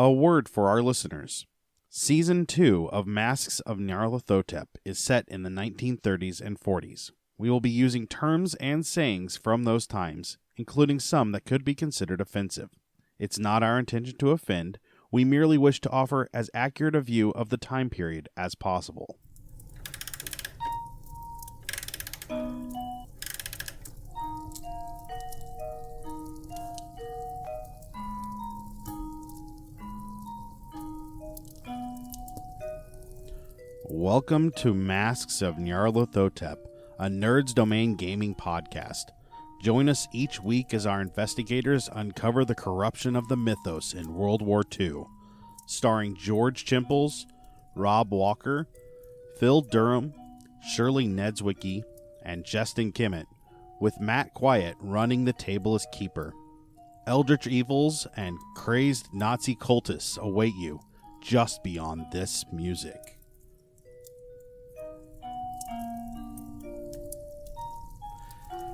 A word for our listeners. Season 2 of Masks of Nyarlathotep is set in the 1930s and 40s. We will be using terms and sayings from those times, including some that could be considered offensive. It's not our intention to offend. We merely wish to offer as accurate a view of the time period as possible. Welcome to Masks of Nyarlathotep, a Nerds Domain gaming podcast. Join us each week as our investigators uncover the corruption of the mythos in World War II. Starring George Chimples, Rob Walker, Phil Durham, Shirley Niedzwiecki, and Justin Kimmett, with Matt Quiett running the table as keeper. Eldritch evils and crazed Nazi cultists await you just beyond this music.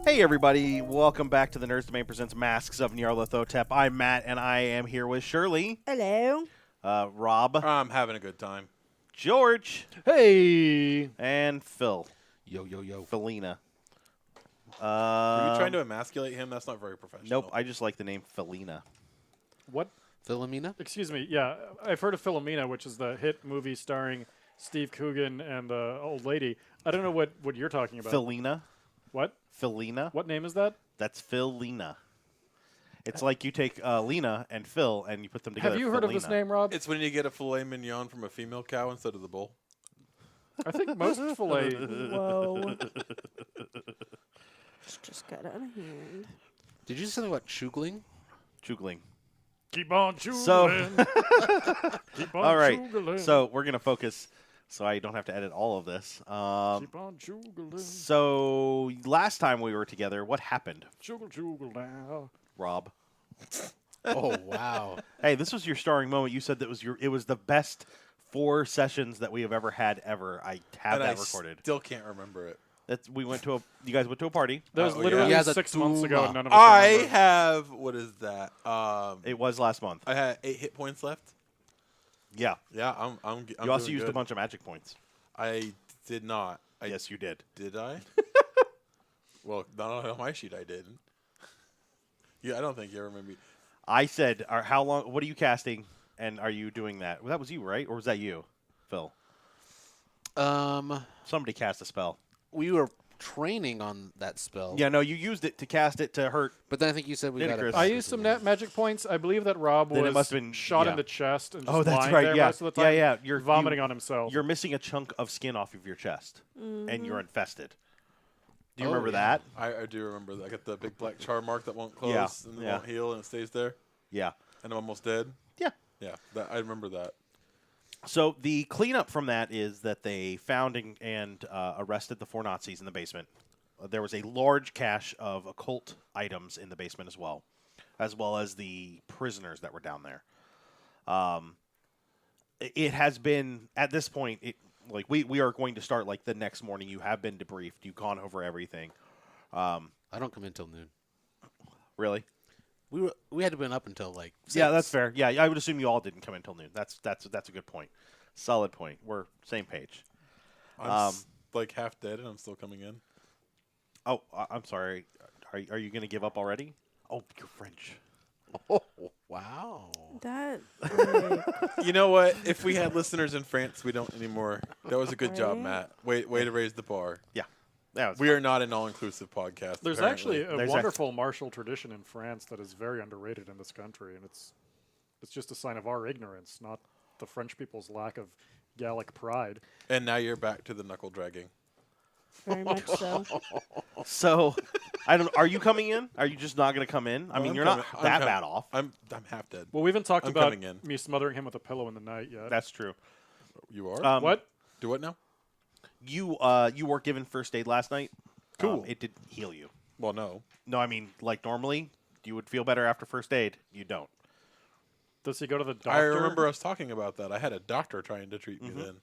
Hey everybody, welcome back to the Nerds Domain Presents Masks of Nyarlathotep. I'm Matt, and I am here with Shirley. Hello. Rob. I'm having a good time. George. Hey. And Phil. Yo. Felina. Are you trying to emasculate him? That's not very professional. Nope, I just like the name Felina. What? Philomena? Excuse me. Yeah, I've heard of Philomena, which is the hit movie starring Steve Coogan and the old lady. I don't know what you're talking about. Felina. What? Felina. What name is that? That's Philina. It's like you take Lena and Phil and you put them together. Have you heard of this name, Rob? It's when you get a filet mignon from a female cow instead of the bull. I think most filet. Whoa. Just got out of hand. Did you say something about chugling? Chugling. Keep on chugling. So, Keep on all right. chugling. So we're gonna focus, so I don't have to edit all of this. Keep on chugling. So last time we were together, what happened, Chuggle now. Rob? Oh, wow. Hey, this was your starring moment. You said that it was the best 4 sessions that we have ever had ever. I have that recorded. Still can't remember it. You guys went to a party. That was Oh, literally yeah. 6 months ago. Duma. And none of us I remember. have, what is that? It was last month. I had 8 hit points left. Yeah. Yeah, I'm You also doing used good. a bunch of magic points. I did not. Yes, you did. Did I? Well, not on my sheet I didn't. Yeah, I don't think you ever remember me. I said, "How long? What are you casting? And are you doing that?" Well, that was you, right? Or was that you, Phil? Somebody cast a spell. We were training on that spell. Yeah, no, you used it to cast it to hurt. But then I think you said we got Chris. it. I used some magic points. I believe that Rob Then it was must have been- shot yeah. in the chest and just Oh, that's lying right. there Yeah, most of the time. yeah. You're vomiting on himself. You're missing a chunk of skin off of your chest, and you're infested. Do you Oh, remember yeah. that? I do remember that. I got the big black char mark that won't close Yeah, and yeah. won't heal and it stays there. Yeah. And I'm almost dead. Yeah. Yeah, I remember that. So the cleanup from that is that they found and arrested the 4 Nazis in the basement. There was a large cache of occult items in the basement as well as the prisoners that were down there. It has been, at this point, we are going to start like the next morning. You have been debriefed. You've gone over everything. I don't come in till noon. Really? We had to been up until like 6. Yeah, that's fair. Yeah, I would assume you all didn't come in until noon. That's a good point. Solid point. We're same page. I'm like half dead and I'm still coming in. Oh, I'm sorry. Are you going to give up already? Oh, you're French. Oh, wow. That. You know what? If we had listeners in France, we don't anymore. That was a good job, Right? Matt. Way to raise the bar. Yeah, We are not an all-inclusive podcast. There's apparently. actually a There's wonderful martial tradition in France that is very underrated in this country, and it's just a sign of our ignorance, not the French people's lack of Gallic pride. And now you're back to the knuckle dragging. Very much so. So, I don't. Are you coming in? Are you just not going to come in? I mean, I'm you're coming- not I'm that com- bad off. I'm half dead. Well, we haven't talked I'm about coming in. me smothering him with a pillow in the night yet. That's true. You are? What? Do what now? You were given first aid last night. Cool. It did heal you. Well, no. No, I mean, like normally, you would feel better after first aid. You don't. Does he go to the doctor? I remember us talking about that. I had a doctor trying to treat me then.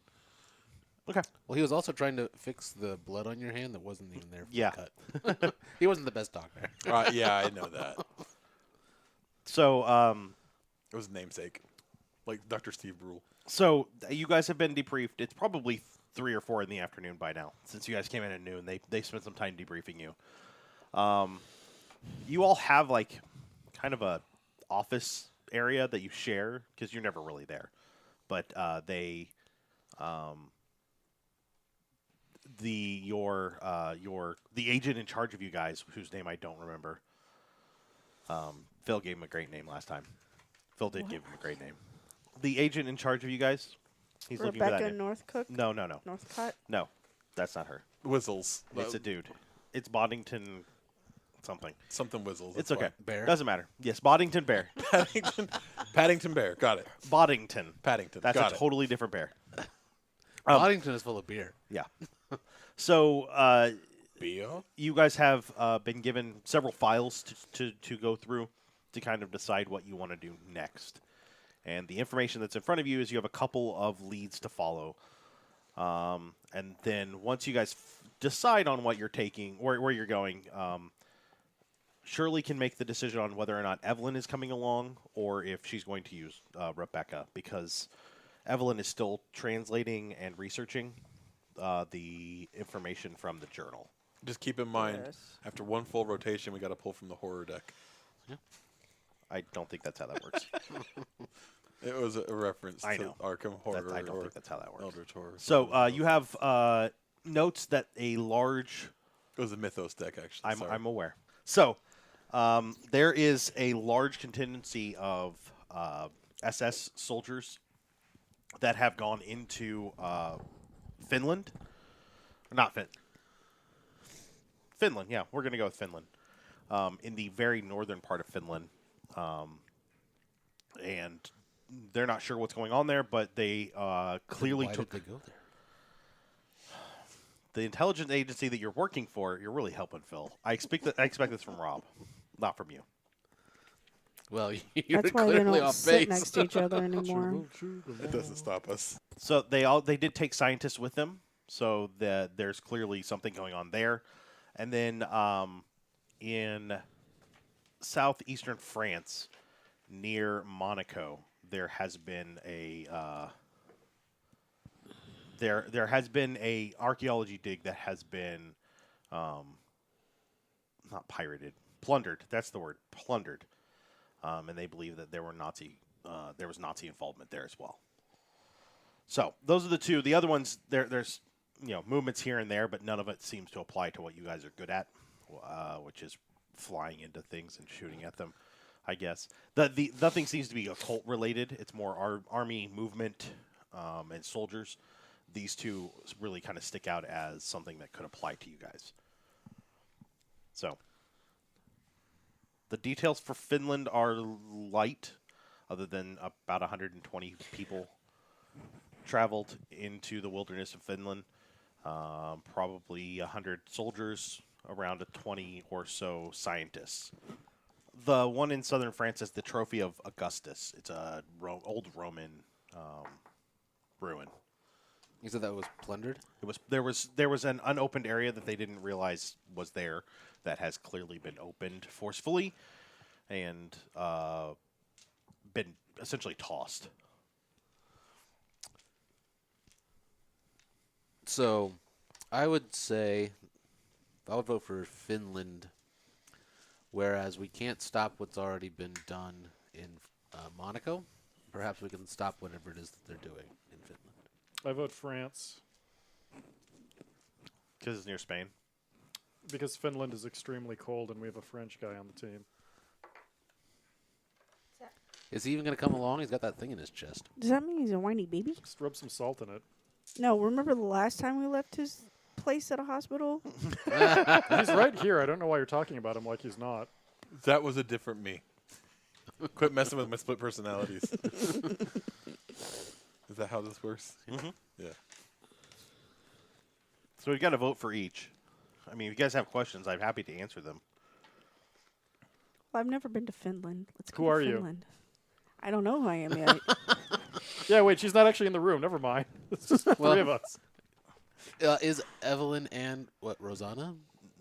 Okay. Well, he was also trying to fix the blood on your hand that wasn't even there for Yeah. the cut. He wasn't the best doctor. Yeah, I know that. So, It was namesake. Like Dr. Steve Brule. So you guys have been debriefed. It's probably 3 or 4 in the afternoon by now, since you guys came in at noon. They spent some time debriefing you. You all have like kind of a office area that you share because you're never really there, but the agent in charge of you guys, whose name I don't remember. Phil gave him a great name last time. Phil did give him a great name. The agent in charge of you guys. He's looking for that Rebecca name. Northcook? No. Northcott? No, that's not her. Whistles. It's a dude. It's Boddington something. Something whistles. It's that's okay. Bear? Doesn't matter. Yes, Boddington Bear. fine. Paddington Bear. Got it. Boddington. Paddington. That's Got a it. totally different bear. Boddington is full of beer. Yeah. So Beer? you guys have been given several files to go through to kind of decide what you want to do next. And the information that's in front of you is you have a couple of leads to follow. And then once you guys decide on what you're taking, where you're going, Shirley can make the decision on whether or not Evelyn is coming along or if she's going to use Rebecca, because Evelyn is still translating and researching the information from the journal. Just keep in mind, Yes. after one full rotation, we got to pull from the horror deck. I don't think that's how that works. It was a reference I to know. Arkham Horror. I don't or think that's how that works. Eldritch Horror. So you have notes that a large... It was a Mythos deck, actually. Sorry. I'm aware. So there is a large contingency of SS soldiers that have gone into Finland. Not Finland, yeah. We're going to go with Finland. In the very northern part of Finland. And they're not sure what's going on there, but they clearly Why took... did they go there? The intelligence agency that you're working for, you're really helping, Phil. I expect this from Rob, not from you. Well, you're That's why they clearly don't off sit base. next to each other anymore. It doesn't stop us. So they did take scientists with them, so there's clearly something going on there. And then in southeastern France, near Monaco, there has been a there has been a archaeology dig that has been not pirated, plundered. That's the word, plundered. And they believe that there was Nazi involvement there as well. So those are the two. The other ones, there's movements here and there, but none of it seems to apply to what you guys are good at, which is flying into things and shooting at them, I guess. Nothing seems to be occult related. It's more army movement and soldiers. These two really kind of stick out as something that could apply to you guys. So the details for Finland are light, other than about 120 people traveled into the wilderness of Finland. Probably 100 soldiers, around 20 or so scientists. The one in southern France is the Trophy of Augustus. It's a old Roman ruin. You said that was plundered? There was an unopened area that they didn't realize was there that has clearly been opened forcefully and been essentially tossed. So, I would say I would vote for Finland, whereas we can't stop what's already been done in Monaco. Perhaps we can stop whatever it is that they're doing in Finland. I vote France Because it's near Spain. because Finland is extremely cold and we have a French guy on the team. Is he even going to come along? He's got that thing in his chest. Does that mean he's a whiny baby? Just rub some salt in it. No, remember the last time we left his place at a hospital? He's right here. I don't know why you're talking about him like he's not. That was a different me. Quit messing with my split personalities. Is that how this works? Mm-hmm. Yeah. So we got to vote for each. I mean, if you guys have questions, I'm happy to answer them. Well, I've never been to Finland. Let's go Who to are you? Finland. I don't know who I am yet. Yeah, wait, she's not actually in the room. Never mind. It's just the Well- three of us. Is Evelyn and, Rosanna?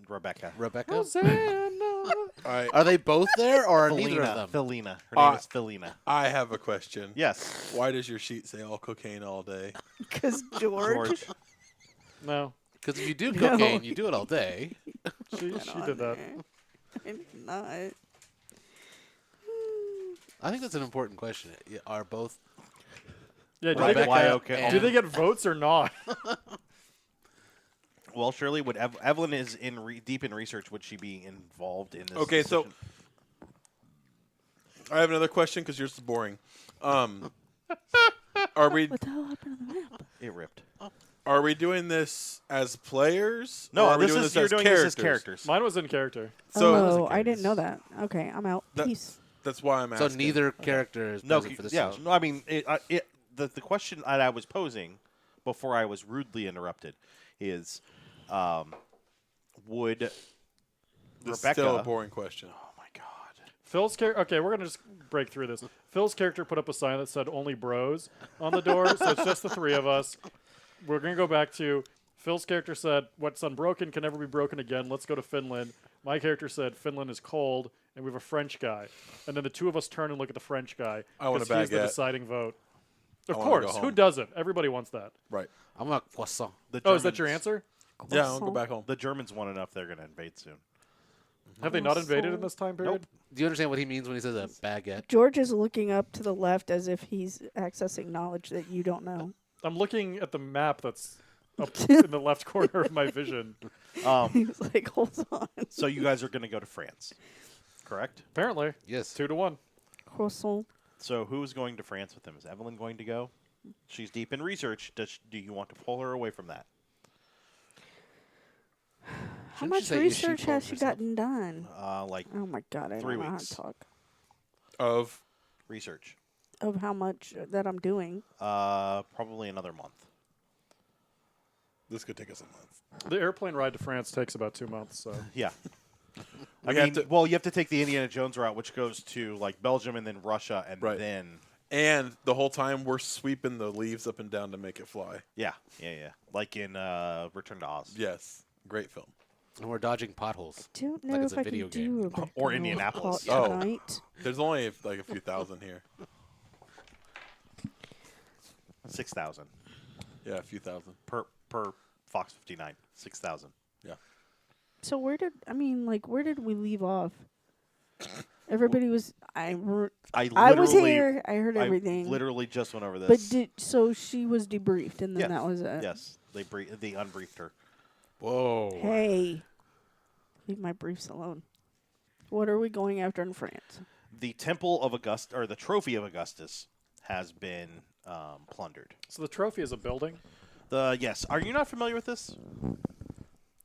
Rebecca. Rebecca? Rosanna. All right. Are they both there, or are neither of them? Felina. Her name is Felina. I have a question. Yes. Why does your sheet say all cocaine all day? Because George. George. No, Because if you do No. cocaine, you do it all day. she did that. I'm not. I think that's an important question. Are both Yeah, Right, they why Rebecca okay? and- do they get votes or not? Well, Shirley, would Evelyn is deep in research. Would she be involved in this? Okay, so decision? I have another question because yours is boring. Are we What the hell happened to the map? it ripped. are we doing this as players? No, or are we this doing is this you're as doing characters? this as characters. Mine was in character. So oh, I didn't know that. Okay, I'm out. That- Peace. that's why I'm So asking. neither character is No, present for this yeah, session. no. I mean, the question that I was posing before I was rudely interrupted is, would This is Rebecca? still a boring question. Oh my God! Phil's character. Okay, we're gonna just break through this. Phil's character put up a sign that said "Only Bros" on the door, so it's just the three of us. We're gonna go back to Phil's character said, "What's unbroken can never be broken again. Let's go to Finland." My character said, "Finland is cold, and we have a French guy." And then the two of us turn and look at the French guy. I want a 'cause he's the baguette. deciding vote. Of I wanna course, go who home. doesn't? Everybody wants that. Right. I'm a croissant. The Oh, is that your Germans- answer? Yeah, I'll go back home. The Germans want enough; they're going to invade soon. Have they not invaded in this time period? Do you understand what he means when he says a baguette? George is looking up to the left as if he's accessing knowledge that you don't know. I'm looking at the map that's up in the left corner of my vision. He's like, hold on. So you guys are going to go to France, correct? Apparently, Yes. 2-1. Croissant. So who's going to France with him? Is Evelyn going to go? She's deep in research. Do you want to pull her away from that? How Shouldn't much she say, is she research pulling has she herself? gotten done? Like Oh my God, I 3 don't know how weeks. to talk. Of research. Of how much that I'm doing. Probably another month. this could take us a month. The airplane ride to France takes about 2 months. So Yeah. We have to- well, you have to take the Indiana Jones route, which goes to like Belgium and then Russia, and Right. then And the whole time we're sweeping the leaves up and down to make it fly. yeah, like in Return to Oz. Yes. Great film. And we're dodging potholes. Don't Like know it's if a I video can game. do Rebecca Or Indianapolis. Northcott Oh. tonight. There's only like a few thousand here. 6,000 Yeah, a few thousand. per Fox 59. 6,000. Yeah. So where did we leave off? Everybody was I I was literally- here. I heard I everything. literally just went over this. But so she was debriefed, and then Yes. that was it. Yes, they unbriefed her. Whoa. Hey, leave my briefs alone. What are we going after in France? The Temple of Augustus, or the Trophy of Augustus, has been plundered. the trophy is a building. Yes, are you not familiar with this?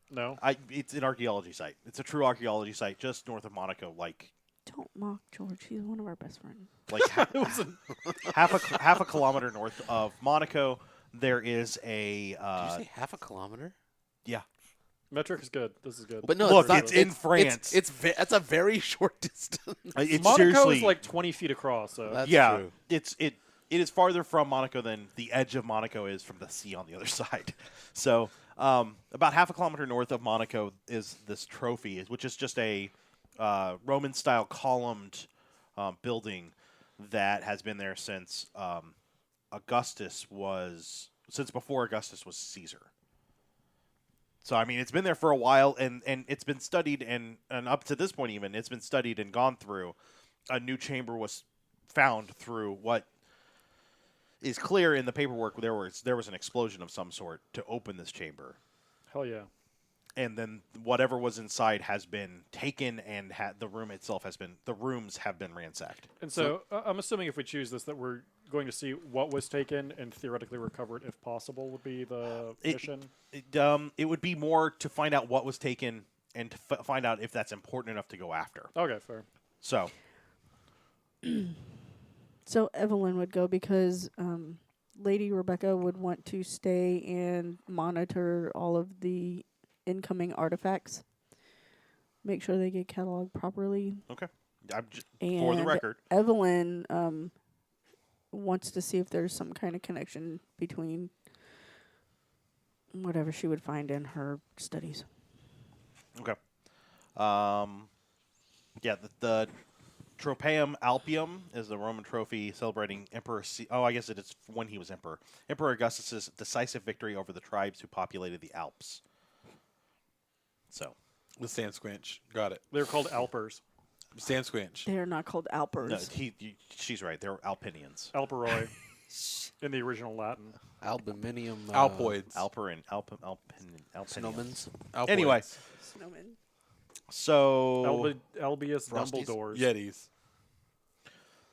No. It's an archaeology site. It's a true archaeology site just north of Monaco, like Don't mock George. He's one of our best friends. half a kilometer north of Monaco. There is a Did you say half a kilometer? yeah. Metric is good. This is good. But no, Look, not. it's in France. It's a very short distance. It's Monaco seriously is like 20 feet across. So That's yeah. true. It is farther from Monaco than the edge of Monaco is from the sea on the other side. So about half a kilometer north of Monaco is this trophy, which is just a Roman-style columned building that has been there since before Augustus was Caesar. So I mean, it's been there for a while, and it's been studied, and up to this point even, it's been studied and gone through. A new chamber was found through what is clear in the paperwork. There was an explosion of some sort to open this chamber, hell yeah. and then whatever was inside has been taken, and the rooms have been ransacked. And so I'm assuming if we choose this, that we're going to see what was taken and theoretically recovered, if possible, would be the mission. It would be more to find out what was taken and to find out if that's important enough to go after. Okay, fair. So So Evelyn would go because Lady Rebecca would want to stay and monitor all of the incoming artifacts. Make sure they get cataloged properly. okay, And for the record, Evelyn wants to see if there's some kind of connection between whatever she would find in her studies. okay. Yeah, the Tropaeum Alpium is the Roman trophy celebrating I guess it is when he was emperor. Emperor Augustus's decisive victory over the tribes who populated the Alps. So, The Sand Squinch. Got it. They're called Alpers. Sand Squinch. They are not called Alpers. no, she's right. They're Alpinians. Alperoi in the original Latin. Albuminium. Alpoids. Alpinians. Snowmans. Alpoids. Anyway, Snowmen. so Albius Frosties? Dumbledores. Yetis.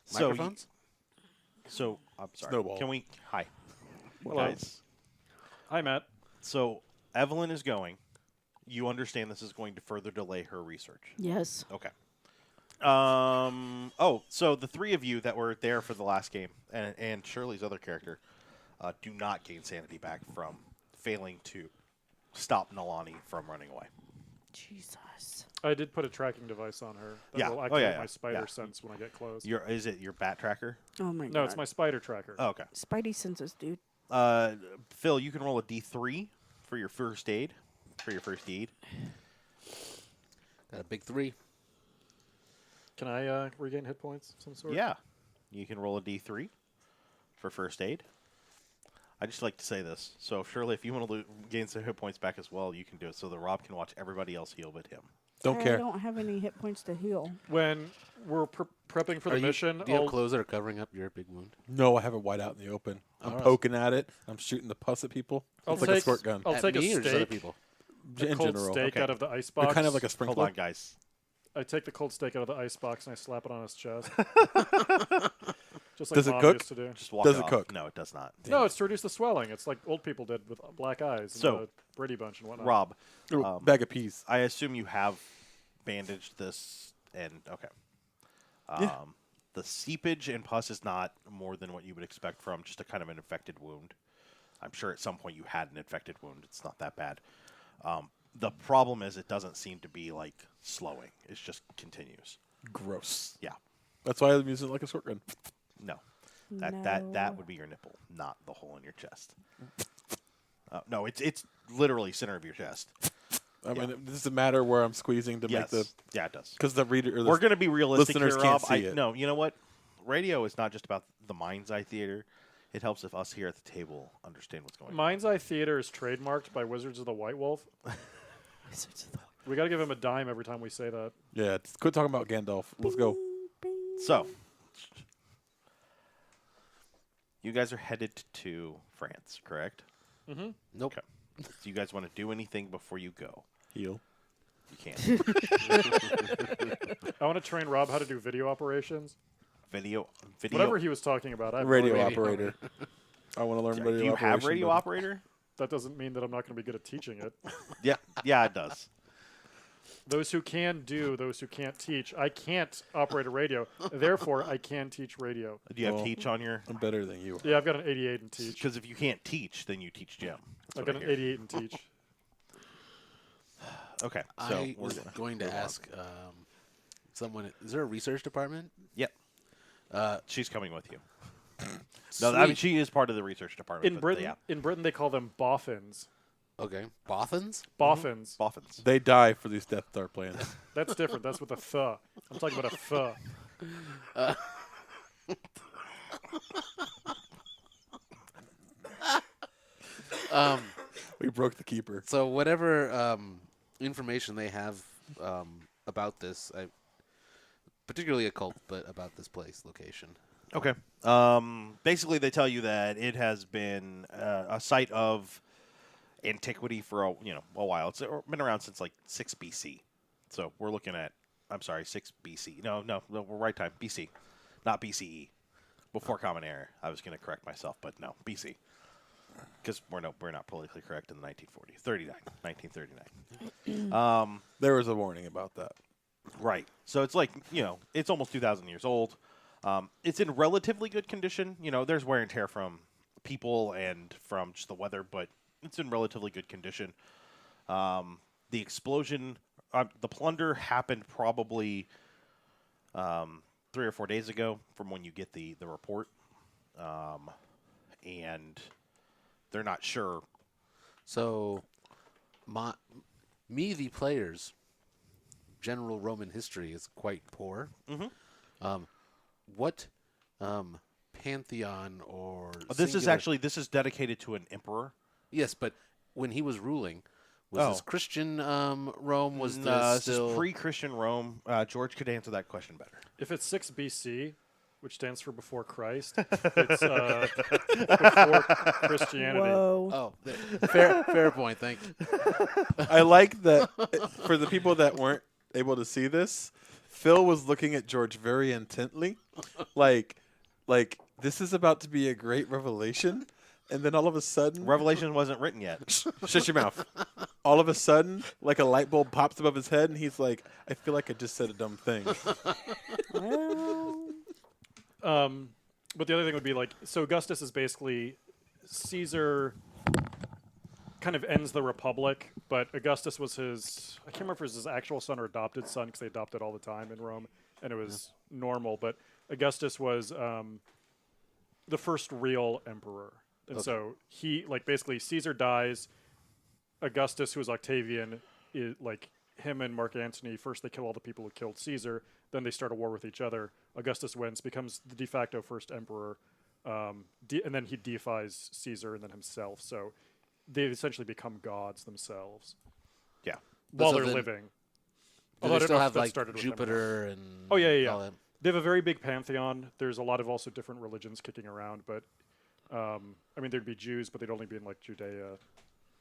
so Microphones? So I'm sorry. Snowball. Can we? Hi, Hello. guys. Hi, Matt. So Evelyn is going. You understand this is going to further delay her research. Yes. Okay. So the three of you that were there for the last game, and Shirley's other character, do not gain sanity back from failing to stop Nalani from running away. Jesus. I did put a tracking device on her. That Yeah. will Oh, activate yeah, yeah. my spider Yeah. sense when I get close. Is it your bat tracker? Oh my god. No, it's my spider tracker. Oh, okay. Spidey senses, dude. Phil, you can roll a D3 for your first aid. For your first aid. Got a big 3. Can I regain hit points of some sort? Yeah. You can roll a D3 for first aid. I just like to say this. So, Shirley, if you want to gain some hit points back as well, you can do it so that Rob can watch everybody else heal but him. Don't I care. don't have any hit points to heal. When we're prepping for the mission, Do you have I'll- clothes that are covering up your big wound? No, I have it wide out in the open. I'm Alright. poking at it. I'm shooting the pus at people. I'll It's like a take- squirt gun. I'll At take a me or just other steak. people? a In cold general. steak Okay. out of the ice They're box. kind of like a Hold sprinkler. on, guys. I take the cold steak out of the ice box and I slap it on his chest. Just like Does it Mom cook? used to do. Just walk Does it it off. cook? No, it does not. No, it's to reduce the swelling. It's like old people did with black eyes So, and the Brady Bunch and whatnot. Rob, Ooh, bag of peas. I assume you have bandaged this and okay. Yeah. The seepage and pus is not more than what you would expect from just a kind of an infected wound. I'm sure at some point you had an infected wound. It's not that bad. The problem is it doesn't seem to be like slowing. It just continues. Gross. Yeah. That's why I'm using it like a squirt gun. No. That No. would be your nipple, not the hole in your chest. No, it's literally center of your chest. I mean, this is a matter where I'm squeezing to Yes. make the Yeah, it does. because the reader. Or the We're going to be realistic listeners here, can't Rob. see it. No, you know what? Radio is not just about the mind's eye theater. It helps if us here at the table understand what's going on. Mind's Eye Theater is trademarked by Wizards of the White Wolf. We got to give him a dime every time we say that. Yeah, quit talking about Gandalf. Let's go. So, you guys are headed to France, correct? Nope. Okay. Do you guys want to do anything before you go? Heal. You can't. I want to train Rob how to do video operations. Video. Whatever he was talking about. I have no Radio idea. operator. I want to learn radio Do you have operation, radio but- operator? That doesn't mean that I'm not going to be good at teaching it. Yeah, it does. Those who can do, those who can't teach. I can't operate a radio. Therefore, I can teach radio. Do you have Well, teach on your? I'm better than you. Yeah, I've got an 88 in teach. Because if you can't teach, then you teach Jim. That's I've what got I an hear. 88 in teach. Okay, so I we're was gonna going to move on. ask someone. Is there a research department? Yep. Uh, She's coming with you. No, I mean sweet. she is part of the research department. In but Britain, yeah. in Britain, they call them boffins. Okay. Bothans? Boffins. Boffins. They die for these Death Star plans. That's different. That's with a th. I'm talking about a th. We broke the keeper. So whatever information they have about this, particularly occult, but about this place, location. Okay. Basically, they tell you that it has been a site of antiquity for a while. It's been around since like 6 BC. So we're looking at 6 BC. No, we're right time. BC, not BCE. Before Common Era. I was going to correct myself, but no, BC. Because we're not politically correct in the 1940s. 1939. There was a warning about that. Right. So it's like, it's almost 2,000 years old. It's in relatively good condition. There's wear and tear from people and from just the weather, but it's in relatively good condition. The explosion, the plunder happened probably 3 or 4 days ago from when you get the report. And they're not sure. So, the players, general Roman history is quite poor. Mm-hmm. What pantheon or This is dedicated to an emperor. Yes, but when he was ruling, was Oh. this Christian Rome? Was this This still is pre-Christian Rome. George could answer that question better. If it's 6 BC, which stands for before Christ, it's before Christianity. Whoa. Oh, fair point. Thank you. I like that for the people that weren't able to see this, Phil was looking at George very intently, like this is about to be a great revelation, and then all of a sudden, Revelation wasn't written yet. shut your mouth. All of a sudden, like a light bulb pops above his head, and he's like, "I feel like I just said a dumb thing." Well, But the other thing would be like, so Augustus is basically Caesar kind of ends the Republic, but Augustus was his, I can't remember if it was his actual son or adopted son, because they adopted all the time in Rome, and it was normal, but Augustus was the first real emperor. And so he, like, basically Caesar dies, Augustus, who was Octavian, like, him and Mark Antony, first they kill all the people who killed Caesar, then they start a war with each other. Augustus wins, becomes the de facto first emperor, and then he deifies Caesar and then himself. So they essentially become gods themselves Yeah. while So they're then- living. Do Although I they don't still know if have that like started with them or not. Jupiter and Oh, yeah. all that? They have a very big pantheon. There's a lot of also different religions kicking around, but I mean, there'd be Jews, but they'd only be in like Judea.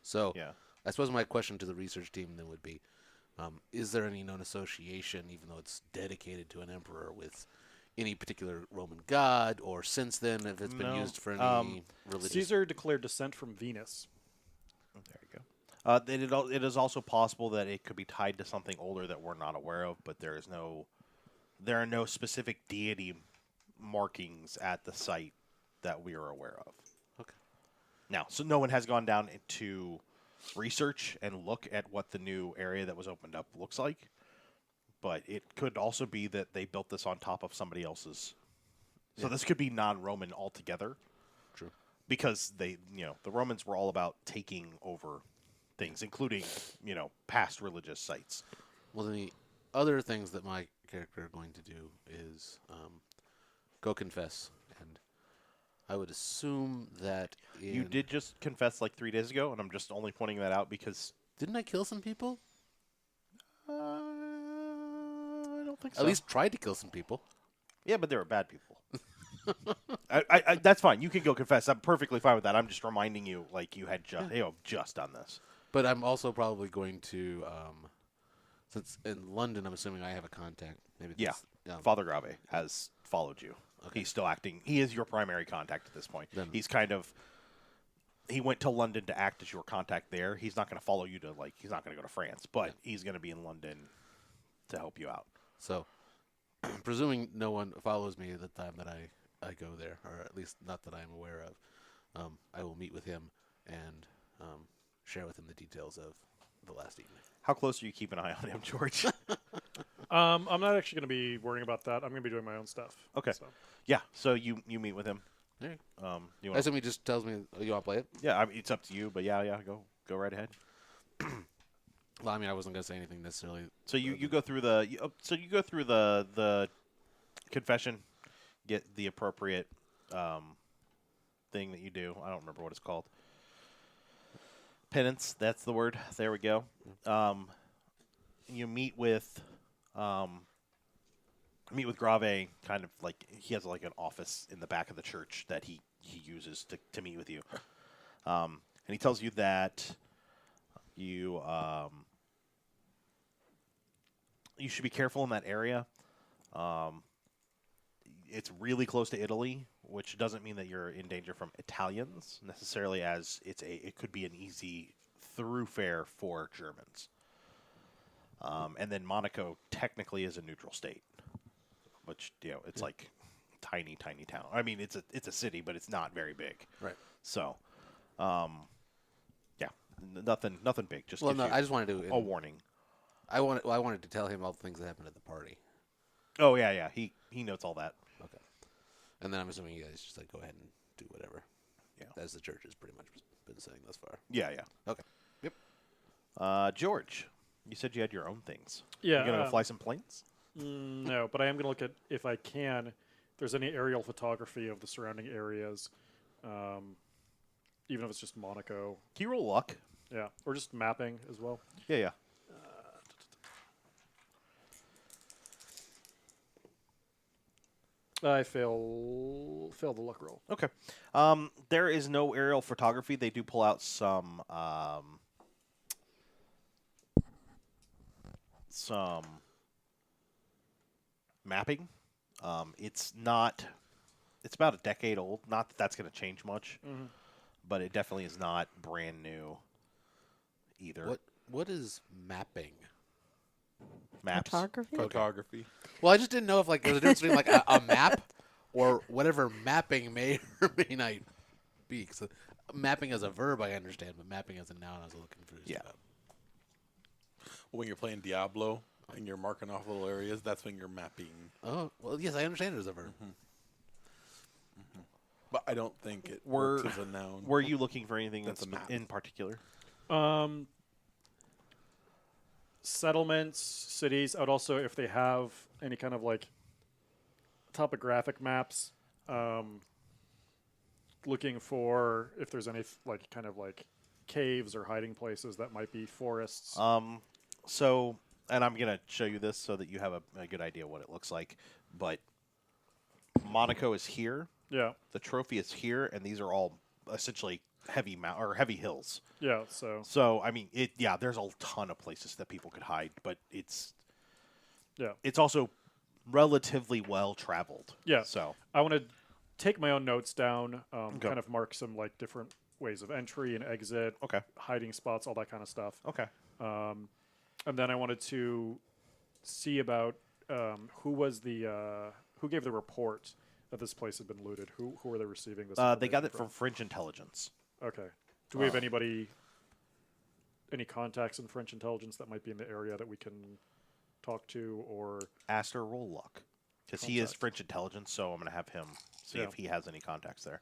So Yeah. I suppose my question to the research team then would be, is there any known association, even though it's dedicated to an emperor, with any particular Roman god, or since then, if it's been No. used for any religious? Caesar declared descent from Venus. There you go. It is also possible that it could be tied to something older that we're not aware of, but there are no specific deity markings at the site that we are aware of. Okay. Now, so no one has gone down into research and look at what the new area that was opened up looks like, but it could also be that they built this on top of somebody else's. So this could be non-Roman altogether. True. Because the Romans were all about taking over things, including, past religious sites. Well, the other things that my character are going to do is go confess, and I would assume that You did just confess like 3 days ago, and I'm just only pointing that out because Didn't I kill some people? I don't think so. At least tried to kill some people. Yeah, but they were bad people. I that's fine. You can go confess. I'm perfectly fine with that. I'm just reminding you, like you had just done this. But I'm also probably going to, since in London, I'm assuming I have a contact. Maybe Yeah. this, Father Grave has followed you. Okay. He's still acting. He is your primary contact at this point. Then- He's he went to London to act as your contact there. He's not going to follow you to, he's not going to go to France, but he's going to be in London to help you out. So, presuming no one follows me at the time that I go there, or at least not that I'm aware of, I will meet with him and share with him the details of the last evening. How close are you keeping an eye on him, George? I'm not actually going to be worrying about that. I'm going to be doing my own stuff. Okay. So. Yeah, so you meet with him. Yeah. You I wanna, assume he just tells me, oh, you want to play it? yeah, I mean, it's up to you, but yeah, go right ahead. Well, I mean, I wasn't going to say anything necessarily. So you go through the confession, get the appropriate thing that you do. I don't remember what it's called. Penance. That's the word. There we go. You meet with Grave. Kind of like he has like an office in the back of the church that he uses to meet with you. And he tells you that you should be careful in that area. It's really close to Italy, which doesn't mean that you're in danger from Italians necessarily, as it could be an easy thoroughfare for Germans. And then Monaco technically is a neutral state, which it's like tiny town. I mean, it's a city, but it's not very big. Right. So, yeah, nothing big. Just Well, gives no, you I just wanted to. a warning. I wanted to tell him all the things that happened at the party. Oh yeah. He notes all that. Okay. And then I'm assuming you guys just go ahead and do whatever. Yeah. As the church has pretty much been saying thus far. Yeah. Okay. Yep. George, You said you had your own things. Yeah. You gonna go fly some planes? No, but I am going to look at, if I can, if there's any aerial photography of the surrounding areas, even if it's just Monaco. Can you roll luck? Yeah, or just mapping as well. Yeah. I fail the luck roll. Okay. There is no aerial photography. They do pull out some mapping. It's not. It's about a decade old. Not that that's going to change much, but it definitely is not brand new either. What is mapping? Maps? Photography. Well, I just didn't know if like there's a difference between like a map or whatever mapping may or may not be. 'Cause mapping as a verb I understand, but mapping as a noun I was a little confused about. When you're playing Diablo and you're marking off little areas, that's when you're mapping. Oh, well, yes, I understand it as a verb. But I don't think it works as a noun. Were you looking for anything That's that's a map. in particular? Settlements, cities. I would also, if they have any kind of like topographic maps, looking for if there's any like kind of like caves or hiding places that might be forests. So, and I'm gonna show you this so that you have a good idea what it looks like. But Monaco is here. Yeah. The trophy is here, and these are all essentially heavy heavy hills. Yeah. So I mean, there's a ton of places that people could hide, but it's also relatively well traveled. Yeah. So I want to take my own notes down, kind of mark some like different ways of entry and exit, Okay. hiding spots, all that kind of stuff. Okay. And then I wanted to see about who gave the report that this place had been looted. Who were they receiving this? They got it information from French intelligence. Okay. Do we have any contacts in French intelligence that might be in the area that we can talk to, or Astor, roll luck, because he is Contact. French intelligence. So I'm gonna have him see Yeah. if he has any contacts there.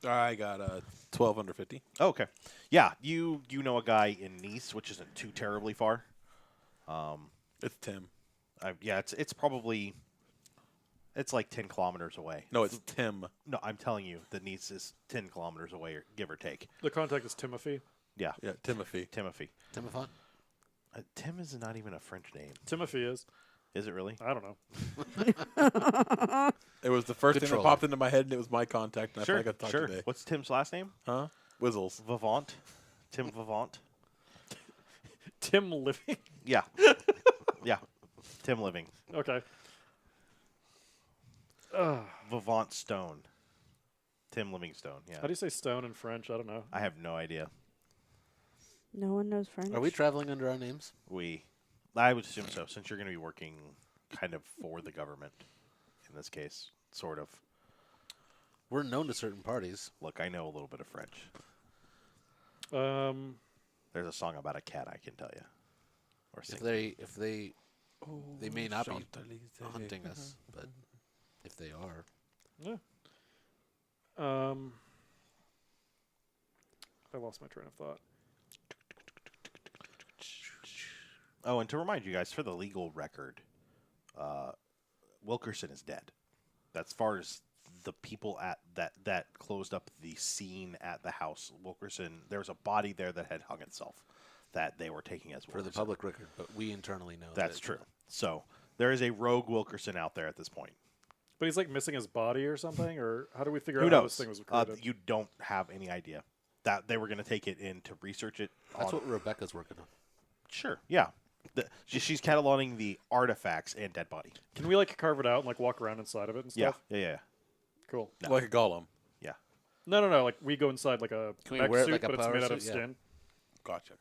I got 12 under 50. Oh, okay. Yeah, you know a guy in Nice, which isn't too terribly far. It's Tim. It's probably like 10 kilometers away. No, it's Tim. No, I'm telling you, the Nice is 10 kilometers away, or give or take. the contact is Timothy? Yeah, Yeah, Timothy. Timothy. Timothon? Tim is not even a French name. Timothy is. Is it really? I don't know. It was the first Good thing troll. that popped into my head, and it was my contact, and I thought I could talk sure. today. What's Tim's last name? Huh? Wizzles. Vivant. Tim Vivant. Tim Living? Yeah. Yeah. Tim Living. Okay. Vivant Stone. Tim Livingstone. Yeah. How do you say stone in French? I don't know. I have no idea. No one knows French. Are we traveling under our names? I would assume so, since you're going to be working kind of for the government in this case, sort of. We're known to certain parties. Look, I know a little bit of French. There's a song about a cat, I can tell you. Or sing. If they may not be hunting us, but if they are, Yeah. I lost my train of thought. Oh, and to remind you guys, for the legal record, Wilkerson is dead. As far as the people at that closed up the scene at the house, Wilkerson, there's a body there that had hung itself that they were taking as for the Wilkerson. public record, but we internally know That's that true. So there is a rogue Wilkerson out there at this point. But he's like missing his body or something, or how do we figure Who out how knows? this thing was recruited? You don't have any idea. That they were going to take it in to research it. That's on- what Rebecca's working on. Sure, yeah. She's cataloging the artifacts and dead body. Can we like carve it out and like walk around inside of it and stuff? Yeah. Cool. No. Like a golem. Yeah. No. Like we go inside like a Can we mech wear it suit, like a but it's power made out of suit? Yeah. skin, Gotcha.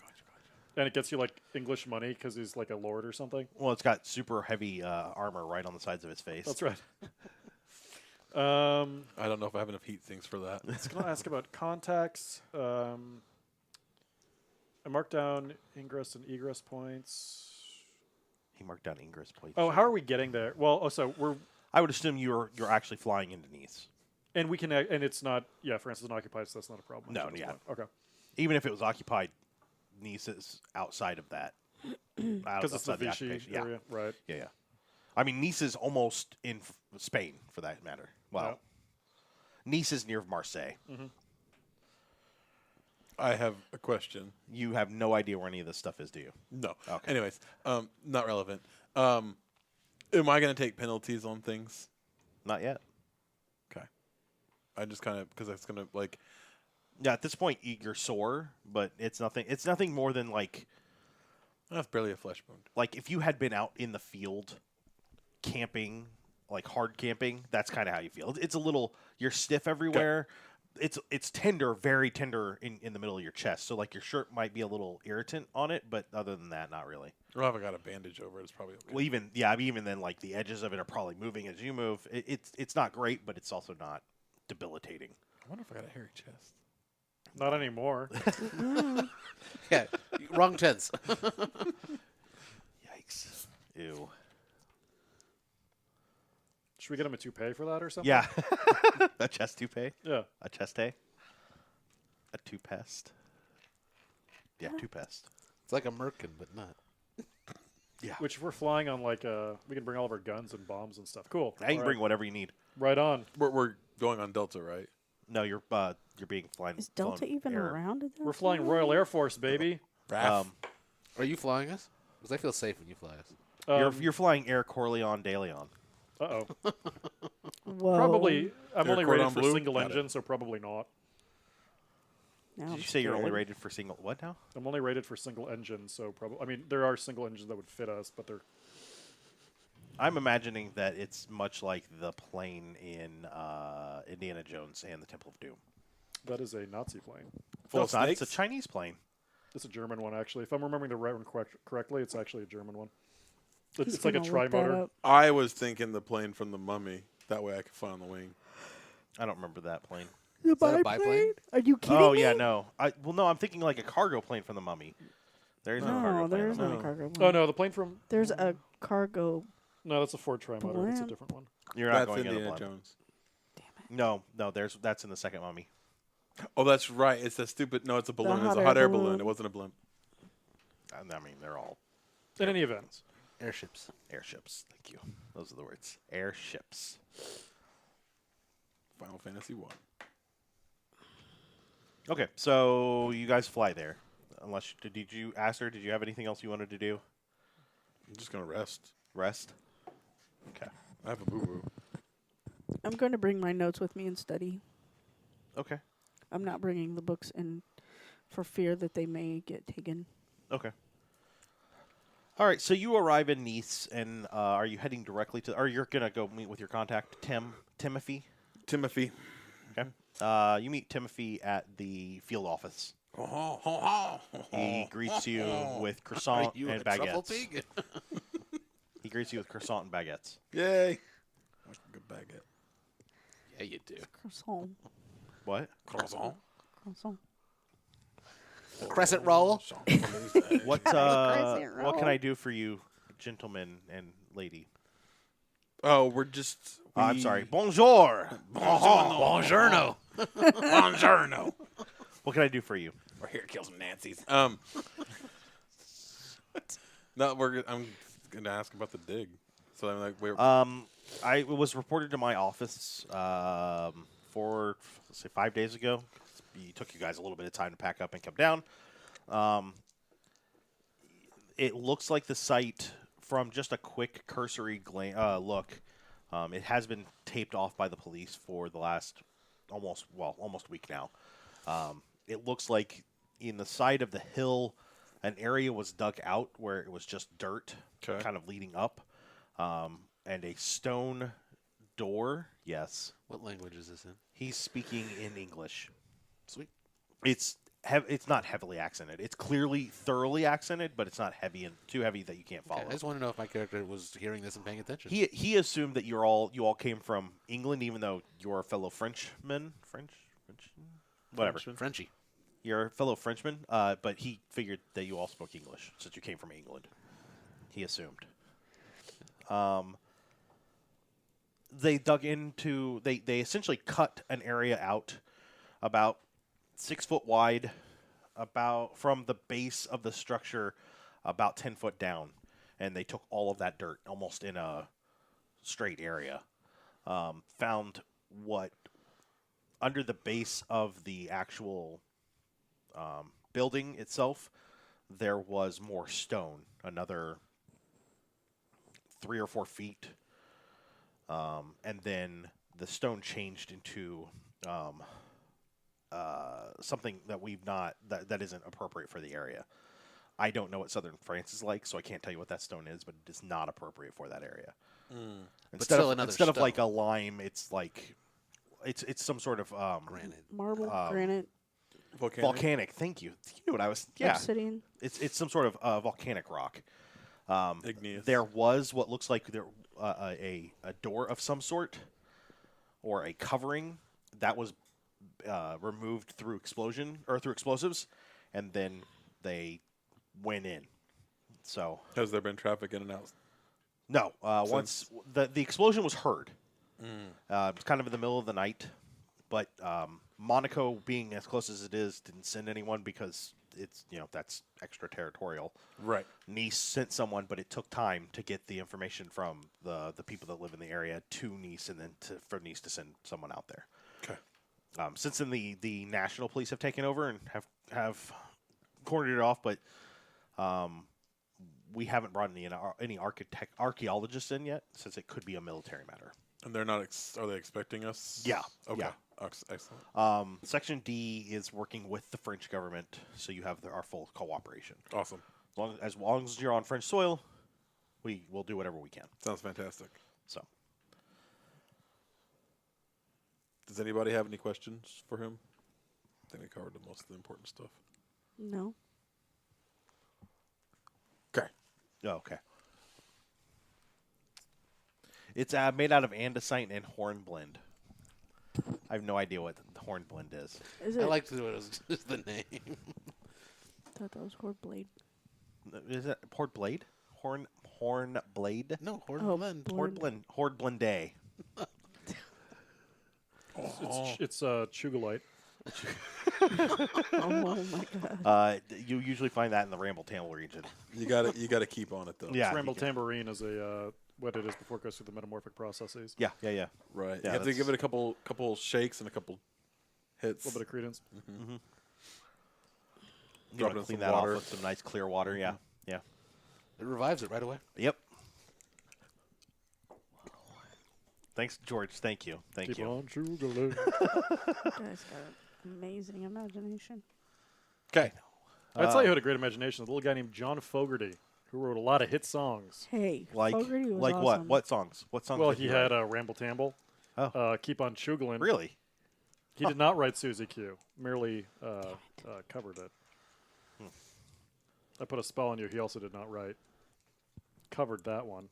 and it gets you like English money because he's like a lord or something. Well, it's got super heavy armor right on the sides of his face. That's right. I don't know if I have enough heat sinks for that. I was going to ask about contacts. I marked down ingress and egress points. He marked down ingress points. Oh, how are we getting there? Well, so we're I would assume you're actually flying into Nice. and we can and it's not France isn't occupied, so that's not a problem. No, at this yeah. point. Okay. Even if it was occupied, Nice is outside of that. Because it's the outside the Vichy occupation. area, right? Yeah. I mean, Nice is almost in Spain, for that matter. Well, Nice is near Marseille. I have a question. You have no idea where any of this stuff is, do you? No. Okay. Anyways, not relevant. Am I going to take penalties on things? Not yet. Okay. I just kind of because it's going to like. Yeah, at this point, you're sore, but it's nothing. It's nothing more than like That's barely a flesh wound. like if you had been out in the field camping, like hard camping. That's kind of how you feel. It's a little. You're stiff everywhere. It's tender, very tender in the middle of your chest. So like your shirt might be a little irritant on it, but other than that, not really. Well, if I got a bandage over it, it's probably okay. Well, even then, like the edges of it are probably moving as you move. It's not great, but it's also not debilitating. I wonder if I got a hairy chest. Not anymore. Yeah, wrong tense. Yikes! Ew. Should we get him a toupee for that or something? Yeah, a chest toupee, Yeah. a cheste, a toupest. Yeah, toupest. It's like a merkin, but not. Yeah. Which if we're flying on like we can bring all of our guns and bombs and stuff. Cool. I can All bring right. whatever you need. Right on. We're going on Delta, right? No, you're being flying. Is Delta flown even air. around at that We're flying time? Royal Air Force, baby. Um, Are you flying us? Because I feel safe when you fly us. you're flying Air Corleone de Leon. Uh-oh. Whoa. Probably. I'm Air only rated Cordon for Bleu? single Got it. engine, so probably not. Now Did I'm you say you're only scared. rated for single? What now? I'm only rated for single engine, so probably. I mean, there are single engines that would fit us, but they're. I'm imagining that it's much like the plane in Indiana Jones and the Temple of Doom. That is a Nazi plane. Well, it's not. It's a snakes? Chinese plane. It's a German one, actually. If I'm remembering the right one correctly, it's actually a German one. He's It's like a gonna look that tri-motor. up. I was thinking the plane from the Mummy. That way I could fly on the wing. I don't remember that plane. The that a biplane? biplane? Are you kidding Oh me? yeah, no. No, I'm thinking like a cargo plane from the Mummy. There is no cargo No, plane. there is from the not a Mummy. cargo Oh plane. no, the plane from. There's a cargo. No, that's a Ford tri-motor. It's a Blam. different one. You're not That's going in the Indiana plane. Jones. No, that's in the second Mummy. Oh, that's right. It's a stupid. No, it's a balloon. It's hot a air hot air balloon. balloon. It wasn't a blimp. I mean, they're all In any event, Airships. airships. Thank you. Those are the words. Airships. Final Fantasy 1. Okay, so you guys fly there. Unless did you, Astor? Did you have anything else you wanted to do? I'm just gonna rest. Rest. Okay. I have a boo boo. I'm going to bring my notes with me and study. Okay. I'm not bringing the books in for fear that they may get taken. Okay. All right. So you arrive in Nice, and are you heading directly to? Or you're gonna go meet with your contact, Timothy? Timothy. Okay. You meet Timothy at the field office. He greets you with Are croissant you and a truffle baguettes. pig? He greets you with croissant and baguettes. Yay. Good baguette. Yeah, you do. Croissant. What? Croissant. Croissant. Crescent roll. What? Crescent What can roll. I do for you, gentleman and lady? Oh, we're just. I'm sorry. Bonjour. Buongiorno. Buongiorno. What can I do for you? We're here to kill some Nancy's. No, I'm gonna ask about the dig. So I'm like, wait. I was reported to my office for let's say 5 days ago. It took you guys a little bit of time to pack up and come down. It looks like the site, from just a quick cursory look, it has been taped off by the police for the last almost a week now. It looks like in the side of the hill, an area was dug out where it was just dirt, Okay. kind of leading up, and a stone door. Yes, What language is this in? he's speaking in English. Sweet. It's not heavily accented. It's clearly thoroughly accented, but it's not heavy and too heavy that you can't follow. Okay, I just want to know if my character was hearing this and paying attention. He assumed that you all came from England, even though you're a fellow Frenchman. French, whatever. Frenchie. You're a fellow Frenchman, but he figured that you all spoke English since you came from England. He assumed. They dug into. They essentially cut an area out about 6 foot wide, about from the base of the structure about 10 foot down, and they took all of that dirt almost in a straight area. Found what under the base of the actual building itself, there was more stone, another 3 or 4 feet, and then the stone changed into something that that isn't appropriate for the area. I don't know what southern France is like, so I can't tell you what that stone is, but it is not appropriate for that area. Instead of like a lime, it's like it's some sort of Granite. Marble, granite, Volcanic. Thank you. You knew what I was. Yeah, obsidian. it's some sort of volcanic rock. Igneous. There was what looks like a door of some sort, or a covering that was removed through explosives, and then they went in. So Has there been traffic in and out? no, once the explosion was heard, it's kind of in the middle of the night, but Monaco, being as close as it is, didn't send anyone because it's that's extraterritorial. Right. Nice sent someone, but it took time to get the information from the people that live in the area to Nice, and then for Nice to send someone out there. Okay. Since then, the national police have taken over and have cornered it off, but we haven't brought any archaeologists in yet, since it could be a military matter. And they're not. Are they expecting us? Yeah. Okay. Yeah. Excellent. Section D is working with the French government, so you have our full cooperation. Awesome. As long as you're on French soil, we will do whatever we can. Sounds fantastic. So, Does anybody have any questions for him? I think we covered the most of the important stuff. No. Okay. oh, okay. It's made out of andesite and hornblende. I have no idea what the hornblende is. Is I it? like to do it as just the name. Thought that was horde blade. Is it port blade? Horn blade? No, Oh, Hornblende. blend. Hornblende. It's Chugolite. Oh my god. You usually find that in the Ramble Tamble region. You got to keep on it though. Yeah. Ramble you can- tambourine is what it is before it goes through the metamorphic processes. Yeah. Right. Yeah, you have to give it a couple shakes and a couple A hits. little bit of credence. You Drop want it to in clean some that water. off with some nice clear water. Yeah. Yeah. It revives it right away. Yep. Thanks, George. Thank you. Thank Keep you. on Chugolite. You guys got an amazing imagination. Okay. I'd tell you who had a great imagination. A little guy named John Fogerty, who wrote a lot of hit songs. Hey, Like Fogerty was what? awesome. What songs? What songs? Well, did he you had write? Ramble Tamble. Oh. Keep on Chugolin. Really? He did not write Susie Q. Merely covered it. I put a spell on you. He also did not write. Covered that one.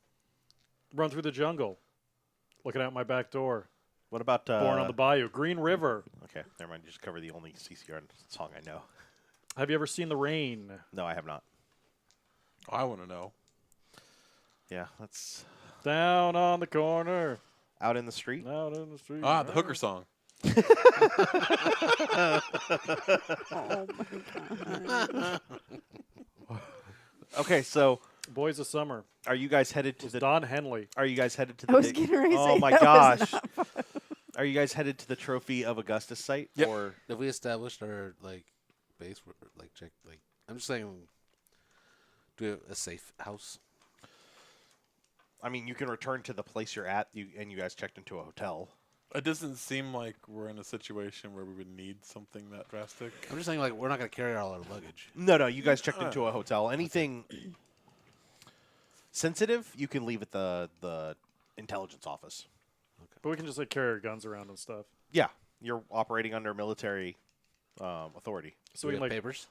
Run Through the Jungle. Looking out my back door. What about Born on the Bayou. Green River. Okay, never mind. Just cover the only CCR song I know. Have you ever seen The Rain? No, I have not. I want to know. Yeah, that's Down on the corner. out in the street. Out in the street. Ah, the hooker song. Oh my god. Okay, so Boys of Summer. are you guys headed to Was the? Don Henley. Are you guys headed to I the? was big- getting ready to oh say my that was gosh! not Are you guys headed to the Trophy of Augustus site? Yep. Or Have we established our base? Check I'm just saying. Do we have a safe house? I mean, you can return to the place you're at. You guys checked into a hotel. It doesn't seem like we're in a situation where we would need something that drastic. I'm just saying we're not going to carry all our luggage. No, you guys checked into a hotel. Anything sensitive, you can leave at the intelligence office. But we can just carry our guns around and stuff. Yeah, you're operating under military authority. So Do we we can have papers?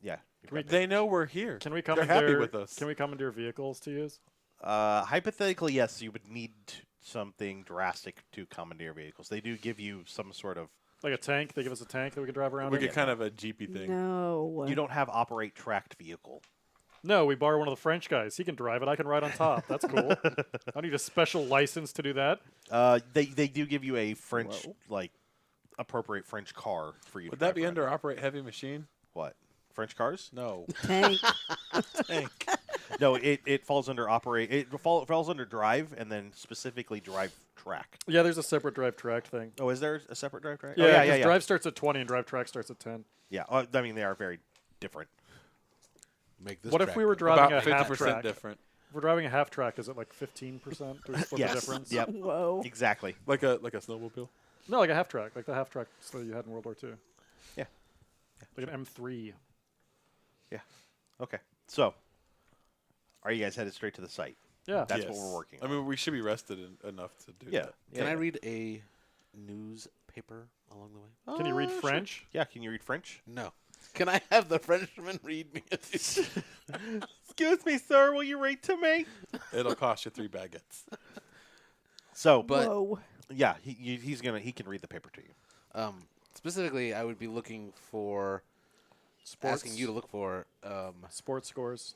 Yeah. Can we, They know we're here. can we They're commandeer? happy with us. Can we commandeer vehicles to use? Hypothetically, yes, you would need something drastic to commandeer vehicles. They do give you some sort of. Like a tank? They give us a tank that we can drive around We in? get kind of a jeepy thing. No. You don't have operate tracked vehicle. No, we borrow one of the French guys. He can drive it. I can ride on top. That's cool. I don't need a special license to do that. They do give you a French appropriate French car for you. Would to that drive be around. under operate heavy machine? What? French cars? No. Tank. Tank. No, it falls under operate. It falls under drive, and then specifically drive track. Yeah, there's a separate drive track thing. Oh, is there a separate drive track? Yeah, Oh, yeah, yeah. drive starts at 20 and drive track starts at 10. Yeah, I mean they are very different. Make this What if track we were go. driving About a half 50% track? different. If we're driving a half track, is it like 15%? Do we split Yes. the difference? Yep. Whoa. Exactly. Like a snowmobile. No, like a half track, like the half track that you had in World War II. Yeah. Like an M3. Okay. So, are you guys headed straight to the site? Yeah. That's what we're working I on. mean, we should be rested enough to do that. Can I read a newspaper along the way? Can you read Sure. French? Yeah. Can you read French? No. Can I have the Frenchman read me? Excuse me, sir. Will you read to me? It'll cost you 3 baguettes. So, But- Whoa. yeah, he can read the paper to you. Specifically, I would be looking for, asking you to look for Sports scores.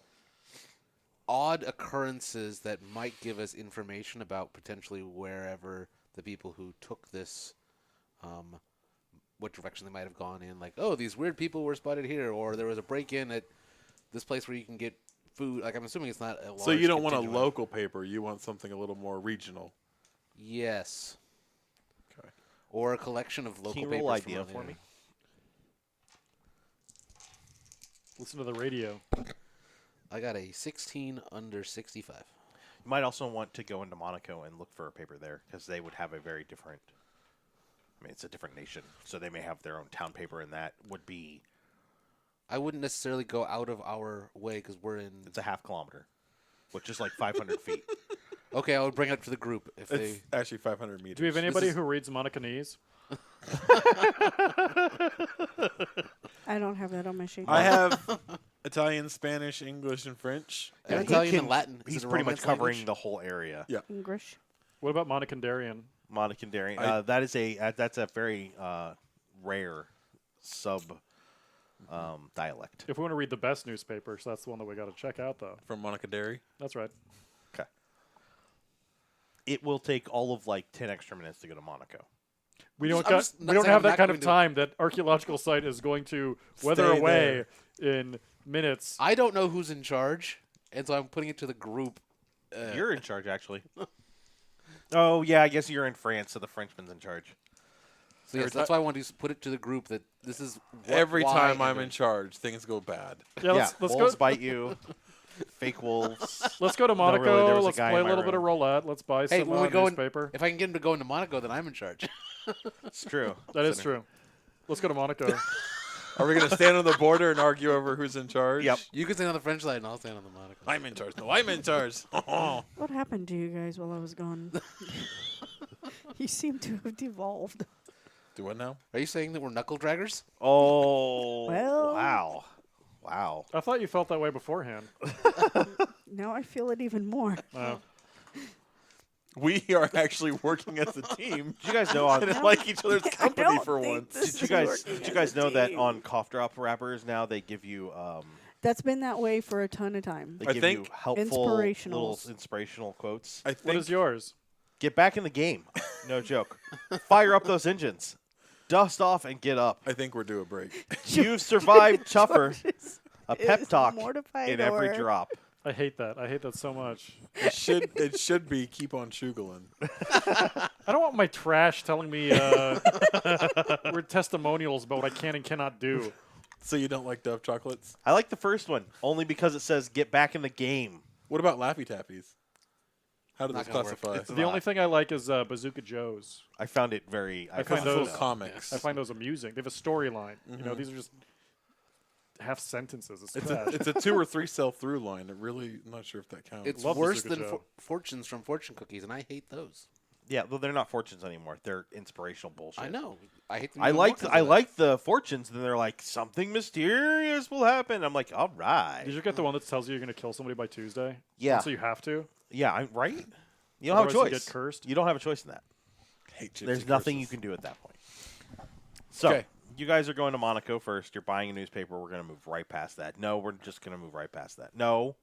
odd occurrences that might give us information about potentially wherever the people who took this, what direction they might have gone in. Like, oh, these weird people were spotted here, or there was a break-in at this place where you can get food. Like, I'm assuming it's not a large So you don't want a contingent. local paper. You want something a little more regional. Yes. Okay. Or a collection of local Can you papers roll from idea around for the me? Listen to the radio. I got a 16 under 65. You might also want to go into Monaco and look for a paper there because they would have a very different. I mean, it's a different nation, so they may have their own town paper, and that would be. I wouldn't necessarily go out of our way because we're in. It's a half kilometer, which is like 500 feet. Okay, I would bring it up to the group if It's they. actually 500 meters. Do we have anybody who reads Monacanese? I don't have that on my sheet. I have Italian, Spanish, English, and French. And he Italian can- and Latin. Is He's it a pretty much Romance covering language? the whole area. Yeah. English. What about Monacandarian? Monacandarian. I- That's a very rare sub dialect. If we want to read the best newspapers, that's the one that we got to check out, though. From Monacadary. That's right. Okay. It will take all of like 10 extra minutes to go to Monaco. We don't I'm got, just we not don't saying have I'm that not kind going of to- time. That archaeological site is going to weather Stay away in minutes. I don't know who's in charge, and so I'm putting it to the group. You're in charge, actually. Oh, yeah, I guess you're in France, so the Frenchman's in charge. So yes, that's why I want to put it to the group that this is Every why time and I'm then- in charge, things go bad. Yeah, let's wolves go. bite you. Fake wolves. Let's go to No, really, Monaco. there was a Let's guy play a in my little bit of room. roulette. Let's buy Hey, some when we go in, newspaper. if I can get him to go into Monaco, then I'm in charge. It's true. That is true. Let's go to Monaco. Are we going to stand on the border and argue over who's in charge? Yep. You can stand on the French side, and I'll stand on the Monaco. I'm in charge. No, I'm in charge. What happened to you guys while I was gone? You seem to have devolved. Do what now? Are you saying that we're knuckle draggers? Oh, Well. wow. Wow. I thought you felt that way beforehand. Now I feel it even more. We are actually working as a team. Did you guys know on and like each other's I company don't for think once. this Did you is guys working did you as guys a know that team. on cough drop wrappers now they give you That's been that way for a ton of time. they I give think you helpful little Inspirationals. inspirational quotes. I What think is yours? Get back in the game. No joke. Fire up those engines. Dust off and get up. I think we're due a break. You've survived tougher. A pep is talk mortified in every or- drop. I hate that. I hate that so much. It should be keep on shuggling. I don't want my trash telling me weird testimonials about what I can and cannot do. So you don't like Dove chocolates? I like the first one only because it says get back in the game. What about Laffy Tappies? How do Not those gonna work. classify? It's The only thing I like is Bazooka Joe's. I found it very. I find Because those- those comics. I find those amusing. They have a storyline. You know, these are just half sentences. It's trash. It's a 2 or 3 sell through line. It really, I'm not sure if that counts. It's Love worse Bazooka than Joe. fortunes from fortune cookies, and I hate those. Yeah, well, they're not fortunes anymore. They're inspirational bullshit. I know. I hate them. I even more like 'cause I of that. like the fortunes. Then they're like something mysterious will happen. I'm like, all right. Did you get the one that tells you you're going to kill somebody by Tuesday? Yeah. So you have to? Yeah, I'm right. You don't have a Otherwise you choice. get cursed? You don't have a choice in that. hate gypsy There's nothing you curses. can do at that point. So Okay. you guys are going to Monaco first. You're buying a newspaper. We're going to move right past that. No, we're just going to move right past that. No,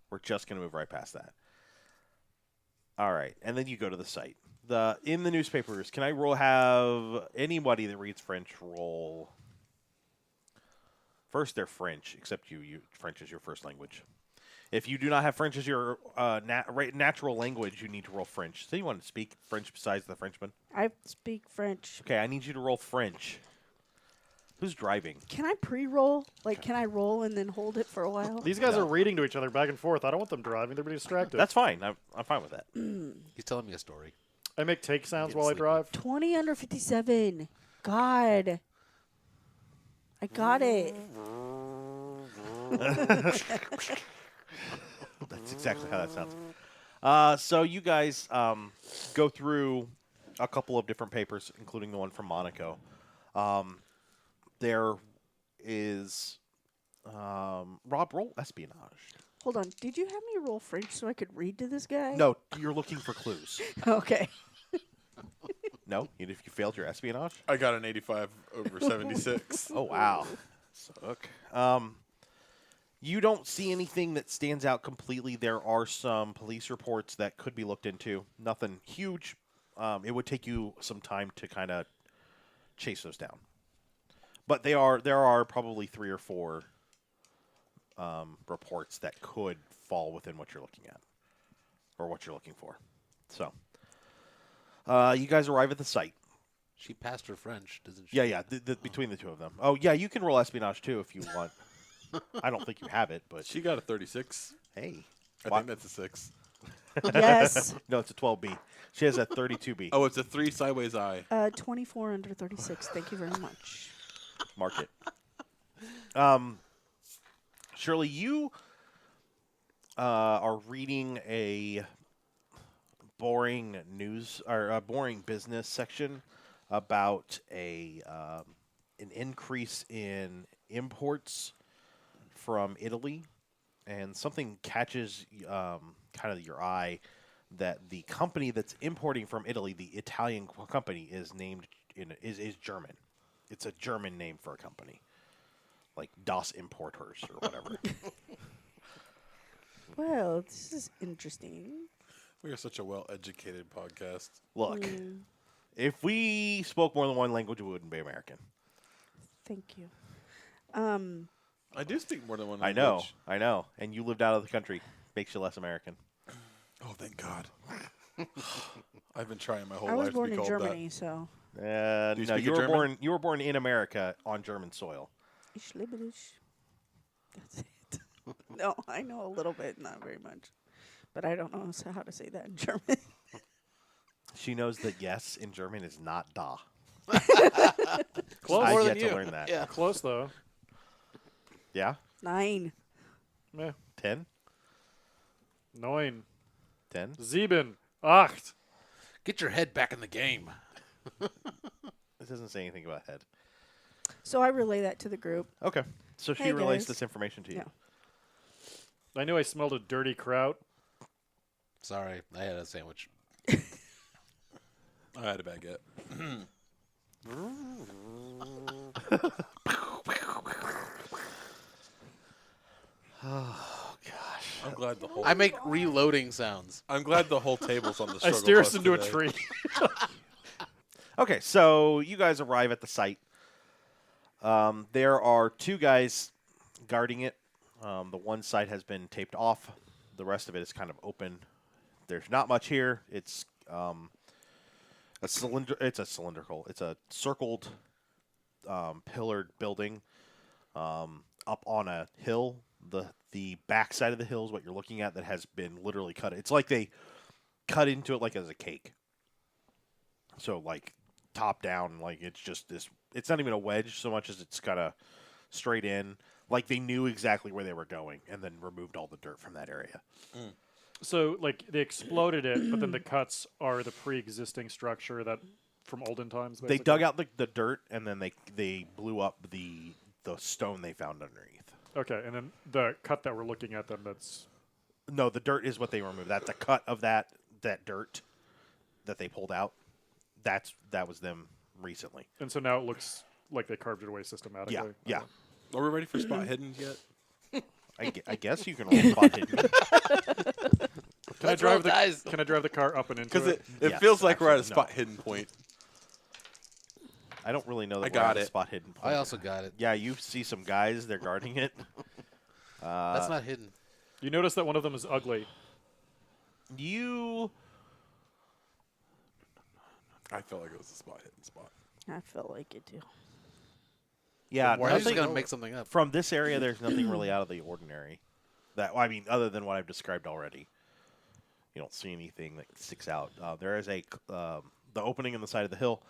we're just going to move right past that. All right, and then you go to the site. In the newspapers, can I have anybody that reads French roll First, they're French, except you French is your first language. If you do not have French as your natural language, you need to roll French. So you want to speak French besides the Frenchman? I speak French. Okay, I need you to roll French. Who's driving? Can I pre-roll? Like, can I roll and then hold it for a while? These guys are reading to each other back and forth. I don't want them driving. They're being distracted. That's fine. I'm fine with that. He's telling me a story. I make take sounds Getting while I sleepy. drive. 20 under 57. God. I got it. That's exactly how that sounds. So you guys go through a couple of different papers, including the one from Monaco. There is Rob, roll espionage. Hold on. Did you have me roll French so I could read to this guy? No, you're looking for clues. Okay. No, if you failed your espionage. I got an 85 over 76. Oh wow. Suck. You don't see anything that stands out completely. There are some police reports that could be looked into. Nothing huge. It would take you some time to kind of chase those down. But there are probably 3 or 4 reports that could fall within what you're looking at or what you're looking for. So you guys arrive at the site. She passed her French, doesn't she? Yeah. Between the two of them. Oh yeah, you can roll espionage too if you want. I don't think you have it, but She got a 36. hey. I think that's a 6. Yes. No, it's a 12B. She has a 32B. Oh, it's a 3 sideways eye. 24 under 36. Thank you very much. Mark it. Shirley, you are reading a boring news or a boring business section about an increase in imports from Italy, and something catches kind of your eye that the company that's importing from Italy, the Italian company, is named is German. It's a German name for a company, like Das Importers or whatever. Well, this is interesting. We are such a well-educated podcast. Look, if we spoke more than one language, we wouldn't be American. Thank you. I do speak more than one I language. know. And you lived out of the country. Makes you less American. Oh, thank God. I've been trying my whole I was life born to be in called Germany, so. Do you No, speak you a were German? born in America on German soil. Ich liebe dich. That's it. No, I know a little bit, not very much. But I don't know how to say that in German. She knows that yes in German is not da. Close. I've More yet than to you. learn that. Yeah. Close, though. Yeah? 9. Meh. 10? 9. 10? 7. 8. Get your head back in the game. It doesn't say anything about head. So I relay that to the group. Okay. So she Hey, relays guys. this information to you. Yeah. I knew I smelled a dirty kraut. Sorry, I had a sandwich. I had a baguette. Oh, gosh. I'm glad the whole I make reloading sounds. I'm glad the whole table's on the I struggle steer bus us into today. a tree. Okay, so you guys arrive at the site. There are 2 guys guarding it. The one side has been taped off. The rest of it is kind of open. There's not much here. It's a cylinder. It's a cylindrical. It's a circled, pillared building up on a hill. The back side of the hill is what you're looking at. That has been literally cut. It's like they cut into it like as a cake. So like top down, like it's just this. It's not even a wedge so much as it's kind of straight in. Like they knew exactly where they were going and then removed all the dirt from that area. So, like, they exploded it, but then the cuts are the pre-existing structure that from olden times. They Basically. dug out the dirt and then they blew up the stone they found underneath. Okay, and then the cut that we're looking at, then that's No, the dirt is what they removed. That's a cut of that dirt that they pulled out. That was them recently. and so now it looks like they carved it away systematically. Yeah. Are we ready for spot hidden yet? I guess you can roll spot hidden. Can I drive the car up and into Because it? it Yes, feels like we're at a absolutely. spot hidden point. I don't really know that I we're got at a it. spot hidden. I also got it. Yeah, you see some guys. They're guarding it. That's not hidden. You notice that one of them is ugly. You. I felt like it was a hidden spot. I felt like it too. Yeah, Why are you just nothing going to make something up? from this area. There's nothing really out of the ordinary. I mean, other than what I've described already. You don't see anything that sticks out. There is the opening in the side of the hill.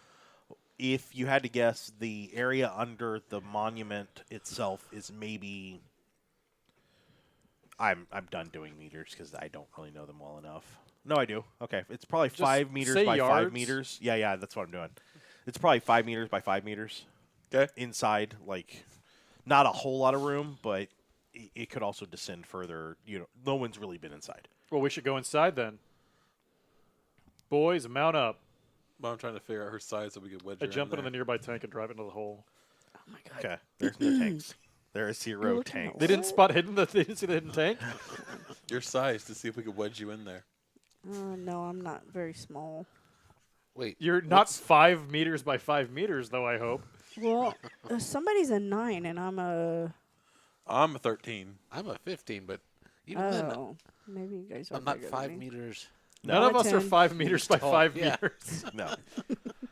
If you had to guess, the area under the monument itself is maybe. I'm done doing meters because I don't really know them well enough. No, I do. Okay, it's probably Just 5 meters say by 5 yards. meters. Yeah, that's what I'm doing. It's probably 5 meters by 5 meters. Okay. Inside, like, not a whole lot of room, but it could also descend further. No one's really been inside. Well, we should go inside then. Boys, mount up. Well, I'm trying to figure out her size so we could wedge I her jump in into the there. nearby tank and drive into the hole. Oh my god. Okay, there's no tanks. There is You're 0 looking at tanks. They didn't spot hidden. They didn't see the hidden tank. Your size to see if we could wedge you in there. No, I'm not very small. Wait. You're not 5 meters by 5 meters, though. I hope. Well, somebody's a 9 and I'm a. I'm a 13. I'm a 15, but even then, Oh, maybe you guys are. I'm not bigger 5 than me. meters. None of I'm a us are 10. 5 meters by tall, 5 yeah. meters. No,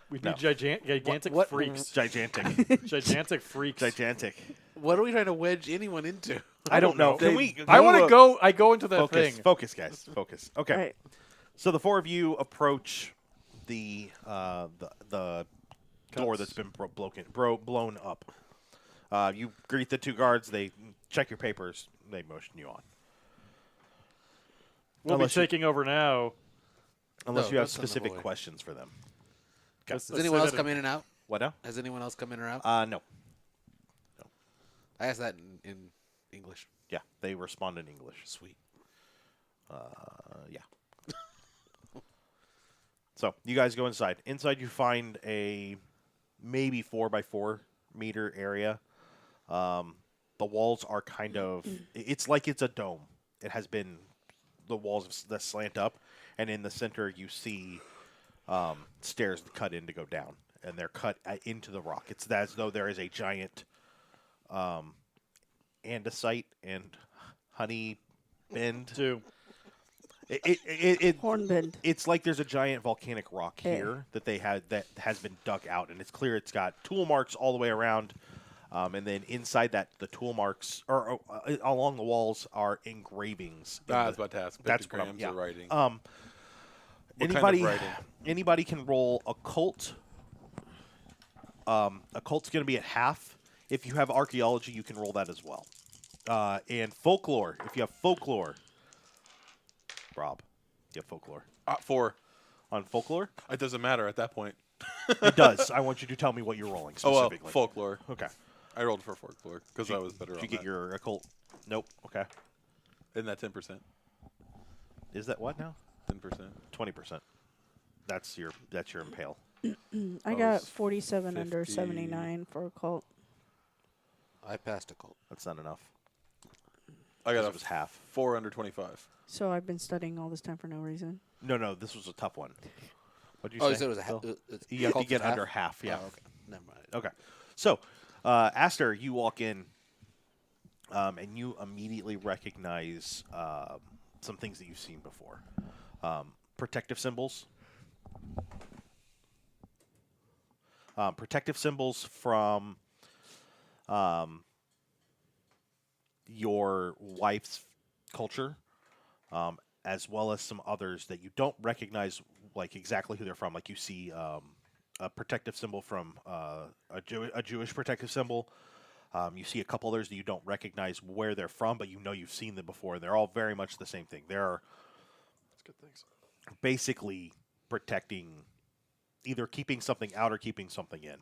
We'd No. be gigantic What- freaks. gigantic, Gigantic freaks. gigantic. What are we trying to wedge anyone into? I don't know. Can They- we? I want to look- go. I go into that Focus, thing. focus, guys. Focus. Okay. Right. So the 4 of you approach the door that's been blown up. You greet the 2 guards. They check your papers. They motion you on. We'll be Unless you- taking over now. Unless No, you have don't send them specific away. questions for them. Let's Does say anyone else that come in and out? What now? Has anyone else come in or out? No. I asked that in English. Yeah, they respond in English. Sweet. Yeah. So you guys go inside. Inside you find a maybe 4 by 4 meter area. The walls are kind of. It's like it's a dome. It has been the walls that slant up, and in the center you see stairs cut in to go down, and they're cut into the rock. It's as though there is a giant andesite and honey bend. Too. Hornbend. It's like there's a giant volcanic rock Yeah. here that they had that has been dug out, and it's clear it's got tool marks all the way around, and then inside that the tool marks or along the walls are engravings. in I the- was about to ask. That's what Pictograms yeah. or writing. What kind of writing? Anybody can roll occult. Occult's going to be at half. If you have archaeology, you can roll that as well. And folklore. If you have folklore, Rob, you have folklore. 4. On folklore, It doesn't matter at that point. it does. I want you to tell me what you're rolling Oh, well, specifically. folklore. Okay. I rolled for folklore because I was better Did on you get that. your occult? Nope. Okay. Isn't that 10%? Is that what now? 10%. 20%. That's your impale. I got was 47 under 50. 79 for occult. I passed a cult. That's not enough. I got It a was half. 4 under 25. So I've been studying all this time for no reason. No, this was a tough one. What did you Oh, say? you said it was a half. Phil? You have to get under half. Yeah. Oh, okay. Never mind. Okay. So, Astor, you walk in, and you immediately recognize some things that you've seen before. Protective symbols. Protective symbols from your wife's culture, as well as some others that you don't recognize, like exactly who they're from. Like you see a protective symbol from a Jewish protective symbol. You see a couple others that you don't recognize where they're from, but you know you've seen them before. They're all very much the same thing. They're That's good things. basically protecting, either keeping something out or keeping something in.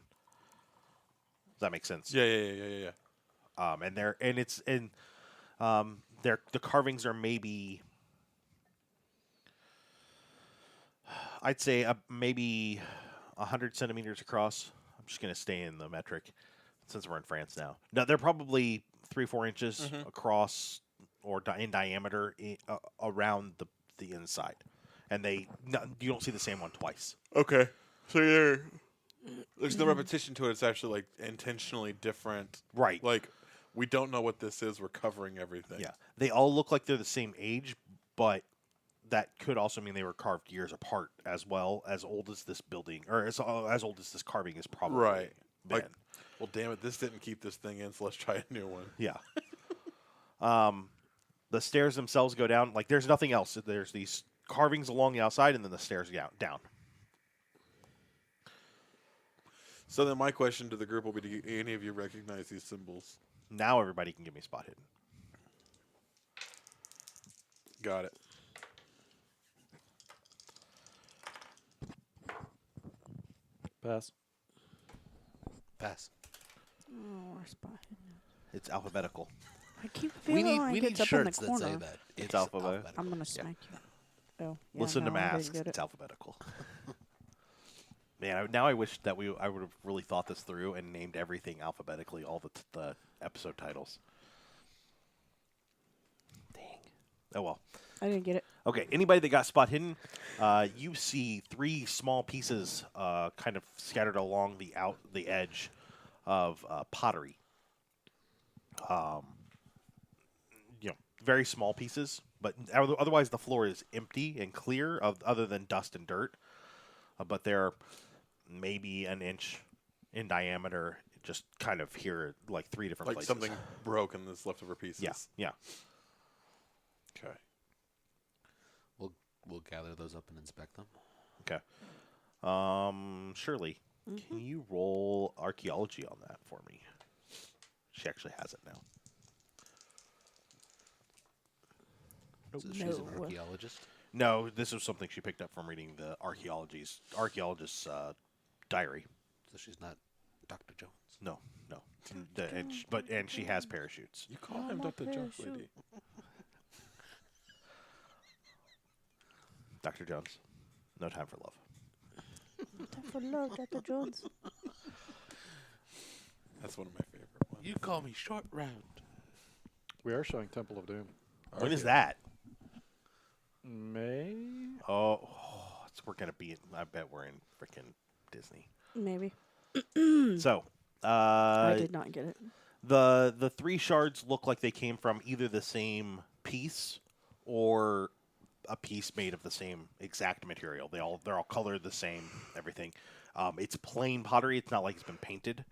Does that make sense? Yeah. The carvings are maybe, I'd say maybe 100 centimeters across. I'm just going to stay in the metric since we're in France now. No, they're probably 3-4 inches across or in diameter around the inside, and you don't see the same one twice. Okay. So There's no repetition to it. It's actually like intentionally different. Right. Like we don't know what this is. We're covering everything. Yeah. They all look like they're the same age, but that could also mean they were carved years apart as well, as old as this building, or as old as this carving is probably Right. been. Like, well, damn it, this didn't keep this thing in, so let's try a new one. Yeah. The stairs themselves go down. Like, there's nothing else. There's these carvings along the outside, and then the stairs down. So then my question to the group will be, do any of you recognize these symbols? Now everybody can give me spot hidden. Got it. Pass. Pass. Oh, our spot. It's alphabetical. I keep We feeling need like we need it's up in the shirts that corner. say that. It's alphabet. I'm gonna smack you. Oh, yeah, Listen to no, I didn't masks. get It's it. alphabetical. Man, now I wish that I would have really thought this through and named everything alphabetically, all the episode titles. Dang. Oh well. I didn't get it. Okay, anybody that got spot hidden, you see 3 small pieces kind of scattered along the edge of pottery. Very small pieces, but otherwise the floor is empty and clear other than dust and dirt. But they're maybe an inch in diameter, just kind of here, like 3 different Like places. something broke in this leftover pieces. Yeah. Okay. We'll gather those up and inspect them. Okay. Shirley, can you roll archaeology on that for me? She actually has it now. So she's an No. archaeologist. No, this was something she picked up from reading the archaeologist's diary. So she's not Dr. Jones. No. And she has parachutes. You call Oh, him my Dr. Jones, parachute. lady. Dr. Jones, no time for love. Time for love, Dr. Jones. That's one of my favorite ones. You call me Short Round. We are showing Temple of Doom. When is that? May? We're gonna be. I bet we're in freaking Disney. Maybe. So, I did not get it. the 3 shards look like they came from either the same piece or a piece made of the same exact material. They're all colored the same. Everything. It's plain pottery. It's not like it's been painted.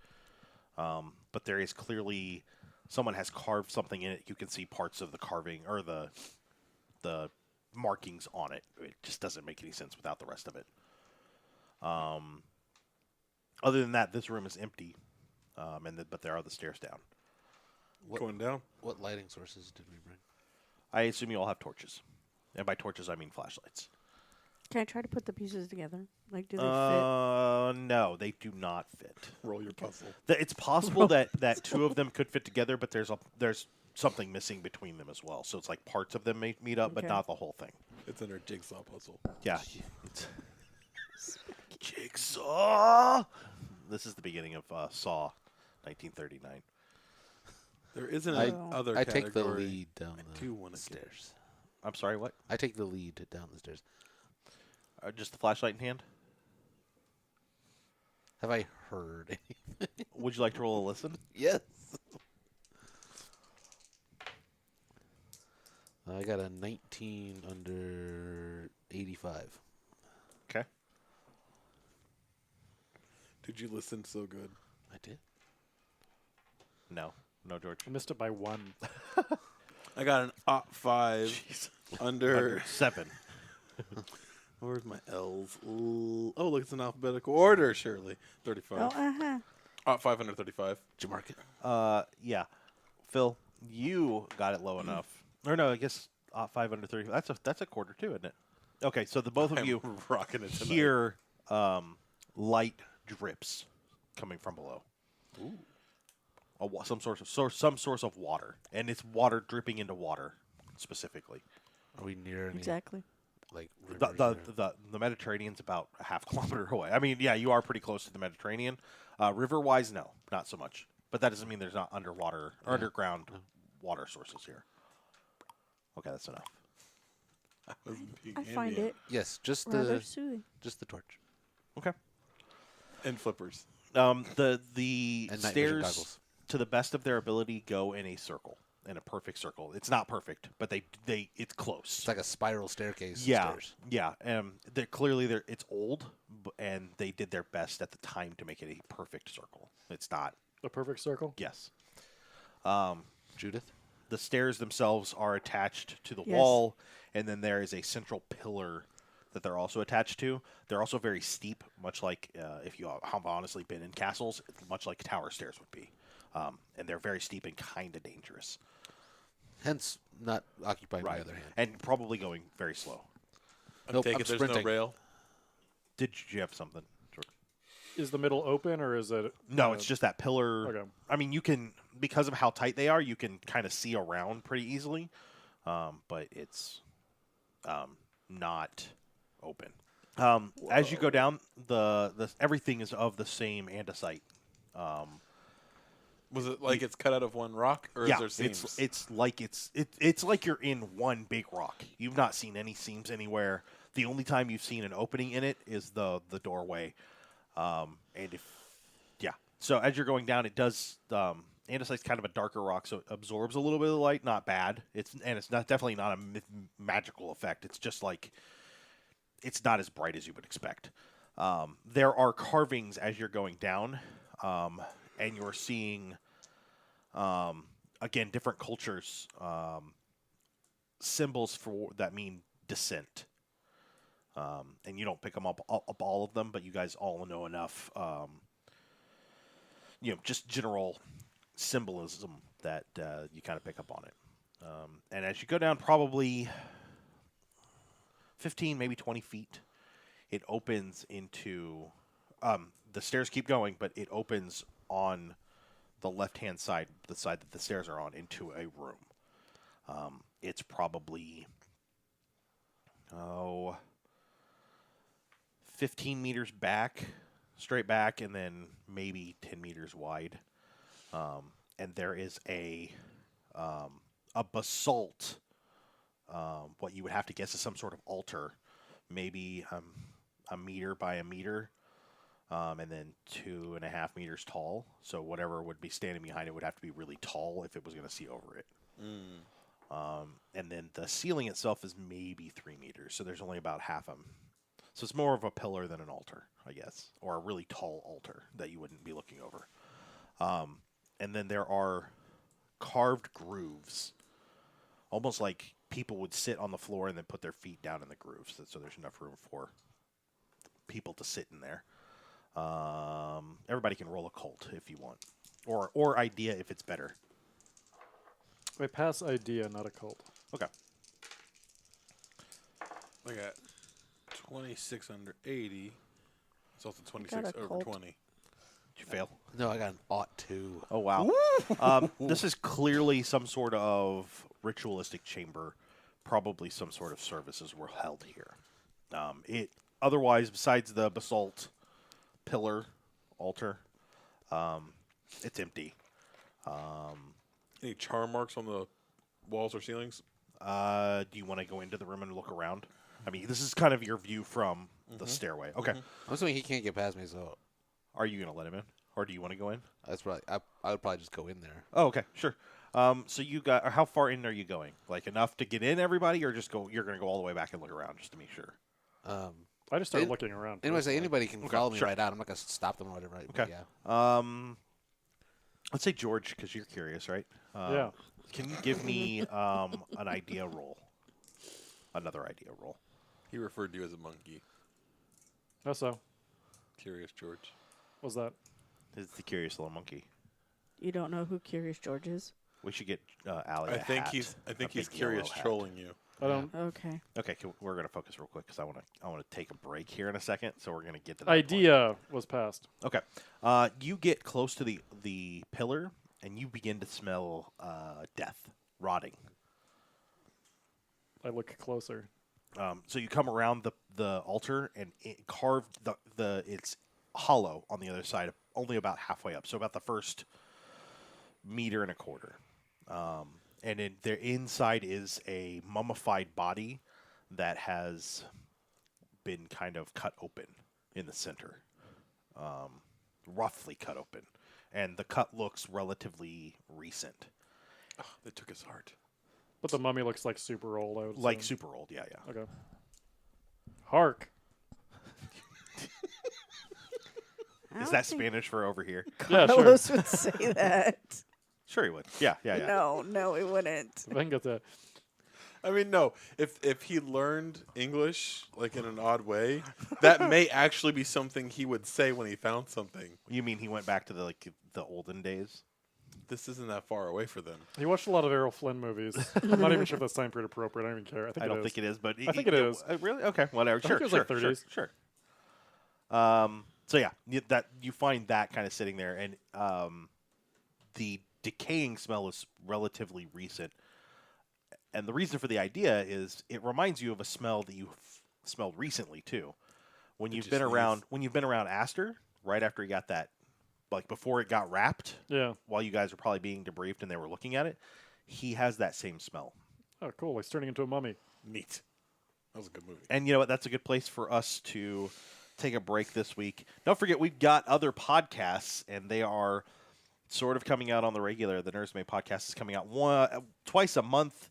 But there is clearly someone has carved something in it. You can see parts of the carving or the markings on it. It just doesn't make any sense without the rest of it. Other than that, this room is empty, but there are the stairs down. Going down? What lighting sources did we bring? I assume you all have torches, and by torches I mean flashlights. Can I try to put the pieces together? Like, do they fit? No, they do not fit. Roll your puzzle. It's possible that 2 of them could fit together, but there's something missing between them as well. So it's like parts of them may meet up, but Okay. not the whole thing. It's in her jigsaw puzzle. Yeah. Jigsaw. This is the beginning of Saw, 1939. There isn't I- another I category. take the lead down I the do wanna stairs. I'm sorry, what? I take the lead down the stairs. Just the flashlight in hand? Have I heard anything? Would you like to roll a listen? Yes. I got a 19 under 85. Okay. Did you listen so good? I did. No, George. I missed it by 1. I got an 5 under. 7. Where's my L's? Ooh. Oh, look, it's in alphabetical order, Shirley. 35. Oh, 5 under 35. Did you mark it? Yeah. Phil, you got it low enough. Or no, I guess 5 under 30. That's a quarter too, isn't it? Okay, so the both of you I'm rocking it tonight. hear light drips coming from below. Ooh. Some source of water, and it's water dripping into water specifically. Are we near any exactly. like The rivers or- the Mediterranean's about a half kilometer away. I mean, yeah, you are pretty close to the Mediterranean. River wise, no, not so much. But that doesn't mean there's not underwater or underground water sources here. Okay, that's enough. I find it Yes, just rather the soothing. just the torch. Okay. And flippers. The And night vision stairs, goggles. to the best of their ability, go in a circle, in a perfect circle. It's not perfect, but it's close. It's like a spiral staircase. Yeah, Stairs. yeah. It's old, and they did their best at the time to make it a perfect circle. It's not. A perfect circle. Yes. Judith. The stairs themselves are attached to the Yes. wall, and then there is a central pillar that they're also attached to. They're also very steep, much like if you have honestly been in castles, much like tower stairs would be. And they're very steep and kind of dangerous. Hence, not occupied on Right. the other hand. And probably going very slow. I'm Nope, taking I'm there's sprinting. no rail. Did you have something? Is the middle open or is it? No, it's just that pillar. Okay. I mean, you can, because of how tight they are, you can kind of see around pretty easily, but it's not open. As you go down, the everything is of the same andesite. Was it like it's cut out of one rock, or Yeah, is there seams? it's like you're in one big rock. You've not seen any seams anywhere. The only time you've seen an opening in it is the doorway. So as you're going down, it does. Andesite's kind of a darker rock, so it absorbs a little bit of the light. Not bad. It's not definitely not a magical effect. It's just like it's not as bright as you would expect. There are carvings as you're going down, and you're seeing again different cultures, symbols for that mean descent. And you don't pick them up all of them, but you guys all know enough. Just general symbolism that you kind of pick up on it. And as you go down probably 15, maybe 20 feet, it opens into... the stairs keep going, but it opens on the left-hand side, the side that the stairs are on, into a room. It's probably... 15 meters back, straight back, and then maybe 10 meters wide. And there is a basalt, what you would have to guess is some sort of altar, maybe a meter by a meter, and then 2.5 meters tall. So whatever would be standing behind it would have to be really tall if it was going to see over it. And then the ceiling itself is maybe 3 meters, so there's only about half of them. So it's more of a pillar than an altar, I guess, or a really tall altar that you wouldn't be looking over. And then there are carved grooves, almost like people would sit on the floor and then put their feet down in the grooves, so there's enough room for people to sit in there. Everybody can roll occult if you want, or idea if it's better. I pass idea, not occult. Okay. I got 26 under 80. It's also 26 Got a over cult. 20. Did you fail? No, I got an ought to. Oh, wow. This is clearly some sort of ritualistic chamber. Probably some sort of services were held here. Otherwise, besides the basalt pillar altar, it's empty. Any charm marks on the walls or ceilings? Do you want to go into the room and look around? I mean, this is kind of your view from the stairway. Okay. I'm assuming he can't get past me, so Are you going to let him in? Or do you want to go in? that's probably I would probably just go in there. Oh, okay. Sure. So you got... How far in are you going? Like enough to get in, everybody? Or just go? You're going to go all the way back and look around just to make sure? I just started looking around. Anyways, personally. anybody can follow me sure. right out. I'm not gonna stop them or whatever. Right? Okay. Yeah. Let's say George, because you're curious, right? Yeah. Can you give me an idea roll? Another idea roll. He referred to you as a monkey. How so? Curious George. What's that? It's the curious little monkey. You don't know who Curious George is? We should get Allie. I a think hat, he's a curious big yellow hat. trolling you. I don't. Okay. Okay, we're gonna focus real quick because I want to take a break here in a second. So we're gonna get to that point. Idea was passed. Okay. You get close to the pillar and you begin to smell death, rotting. I look closer. So you come around the altar and it carved it's hollow on the other side, only about halfway up. So about the first 1.25 meters. And the inside is a mummified body that has been kind of cut open in the center. roughly cut open, and the cut looks relatively recent. Oh, they took his heart. But the mummy looks like super old. I would Like assume. super old, yeah. Okay. Hark. Is that Spanish for over here? Yeah, sure. Carlos would say that. Sure he would. Yeah. No, it wouldn't. I can get that. I mean, no. If he learned English like in an odd way, that may actually be something he would say when he found something. You mean he went back to the olden days? This isn't that far away for them. He watched a lot of Errol Flynn movies. I'm not even sure if that's time period appropriate. I don't even care. I don't think it is, but I think it is. Really? Okay, whatever. I Sure, think it was sure, like sure, 30s. sure. So yeah, you find that kind of sitting there, and the decaying smell is relatively recent. And the reason for the idea is it reminds you of a smell that you smelled recently too, when you've been around Astor right after he got that, like before it got wrapped. Yeah. While you guys were probably being debriefed and they were looking at it, he has that same smell. Oh, cool. He's turning into a mummy. Neat. That was a good movie. And you know what? That's a good place for us to take a break this week. Don't forget, we've got other podcasts, and they are sort of coming out on the regular. The Nerds Made podcast is coming out twice a month.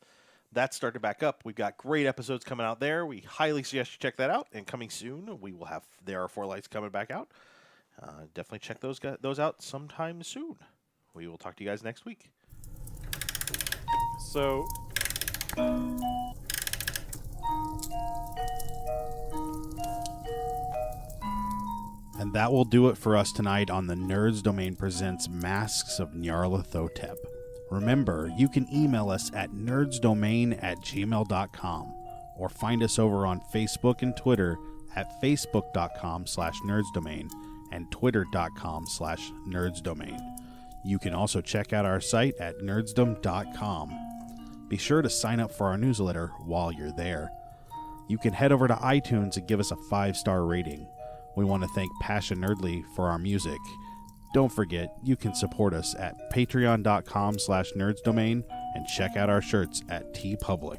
That's starting back up. We've got great episodes coming out there. We highly suggest you check that out. And coming soon, we will have There Are Four Lights coming back out. Definitely check those out sometime soon. We will talk to you guys next week. So. And that will do it for us tonight on the Nerds Domain Presents Masks of Nyarlathotep. Remember, you can email us at nerdsdomain@gmail.com or find us over on Facebook and Twitter at facebook.com/nerdsdomain and twitter.com/nerdsdomain. You can also check out our site at nerdsdom.com. Be sure to sign up for our newsletter while you're there. You can head over to iTunes and give us a 5-star rating. We want to thank Passion Nerdly for our music. Don't forget, you can support us at patreon.com/nerdsdomain and check out our shirts at TeePublic.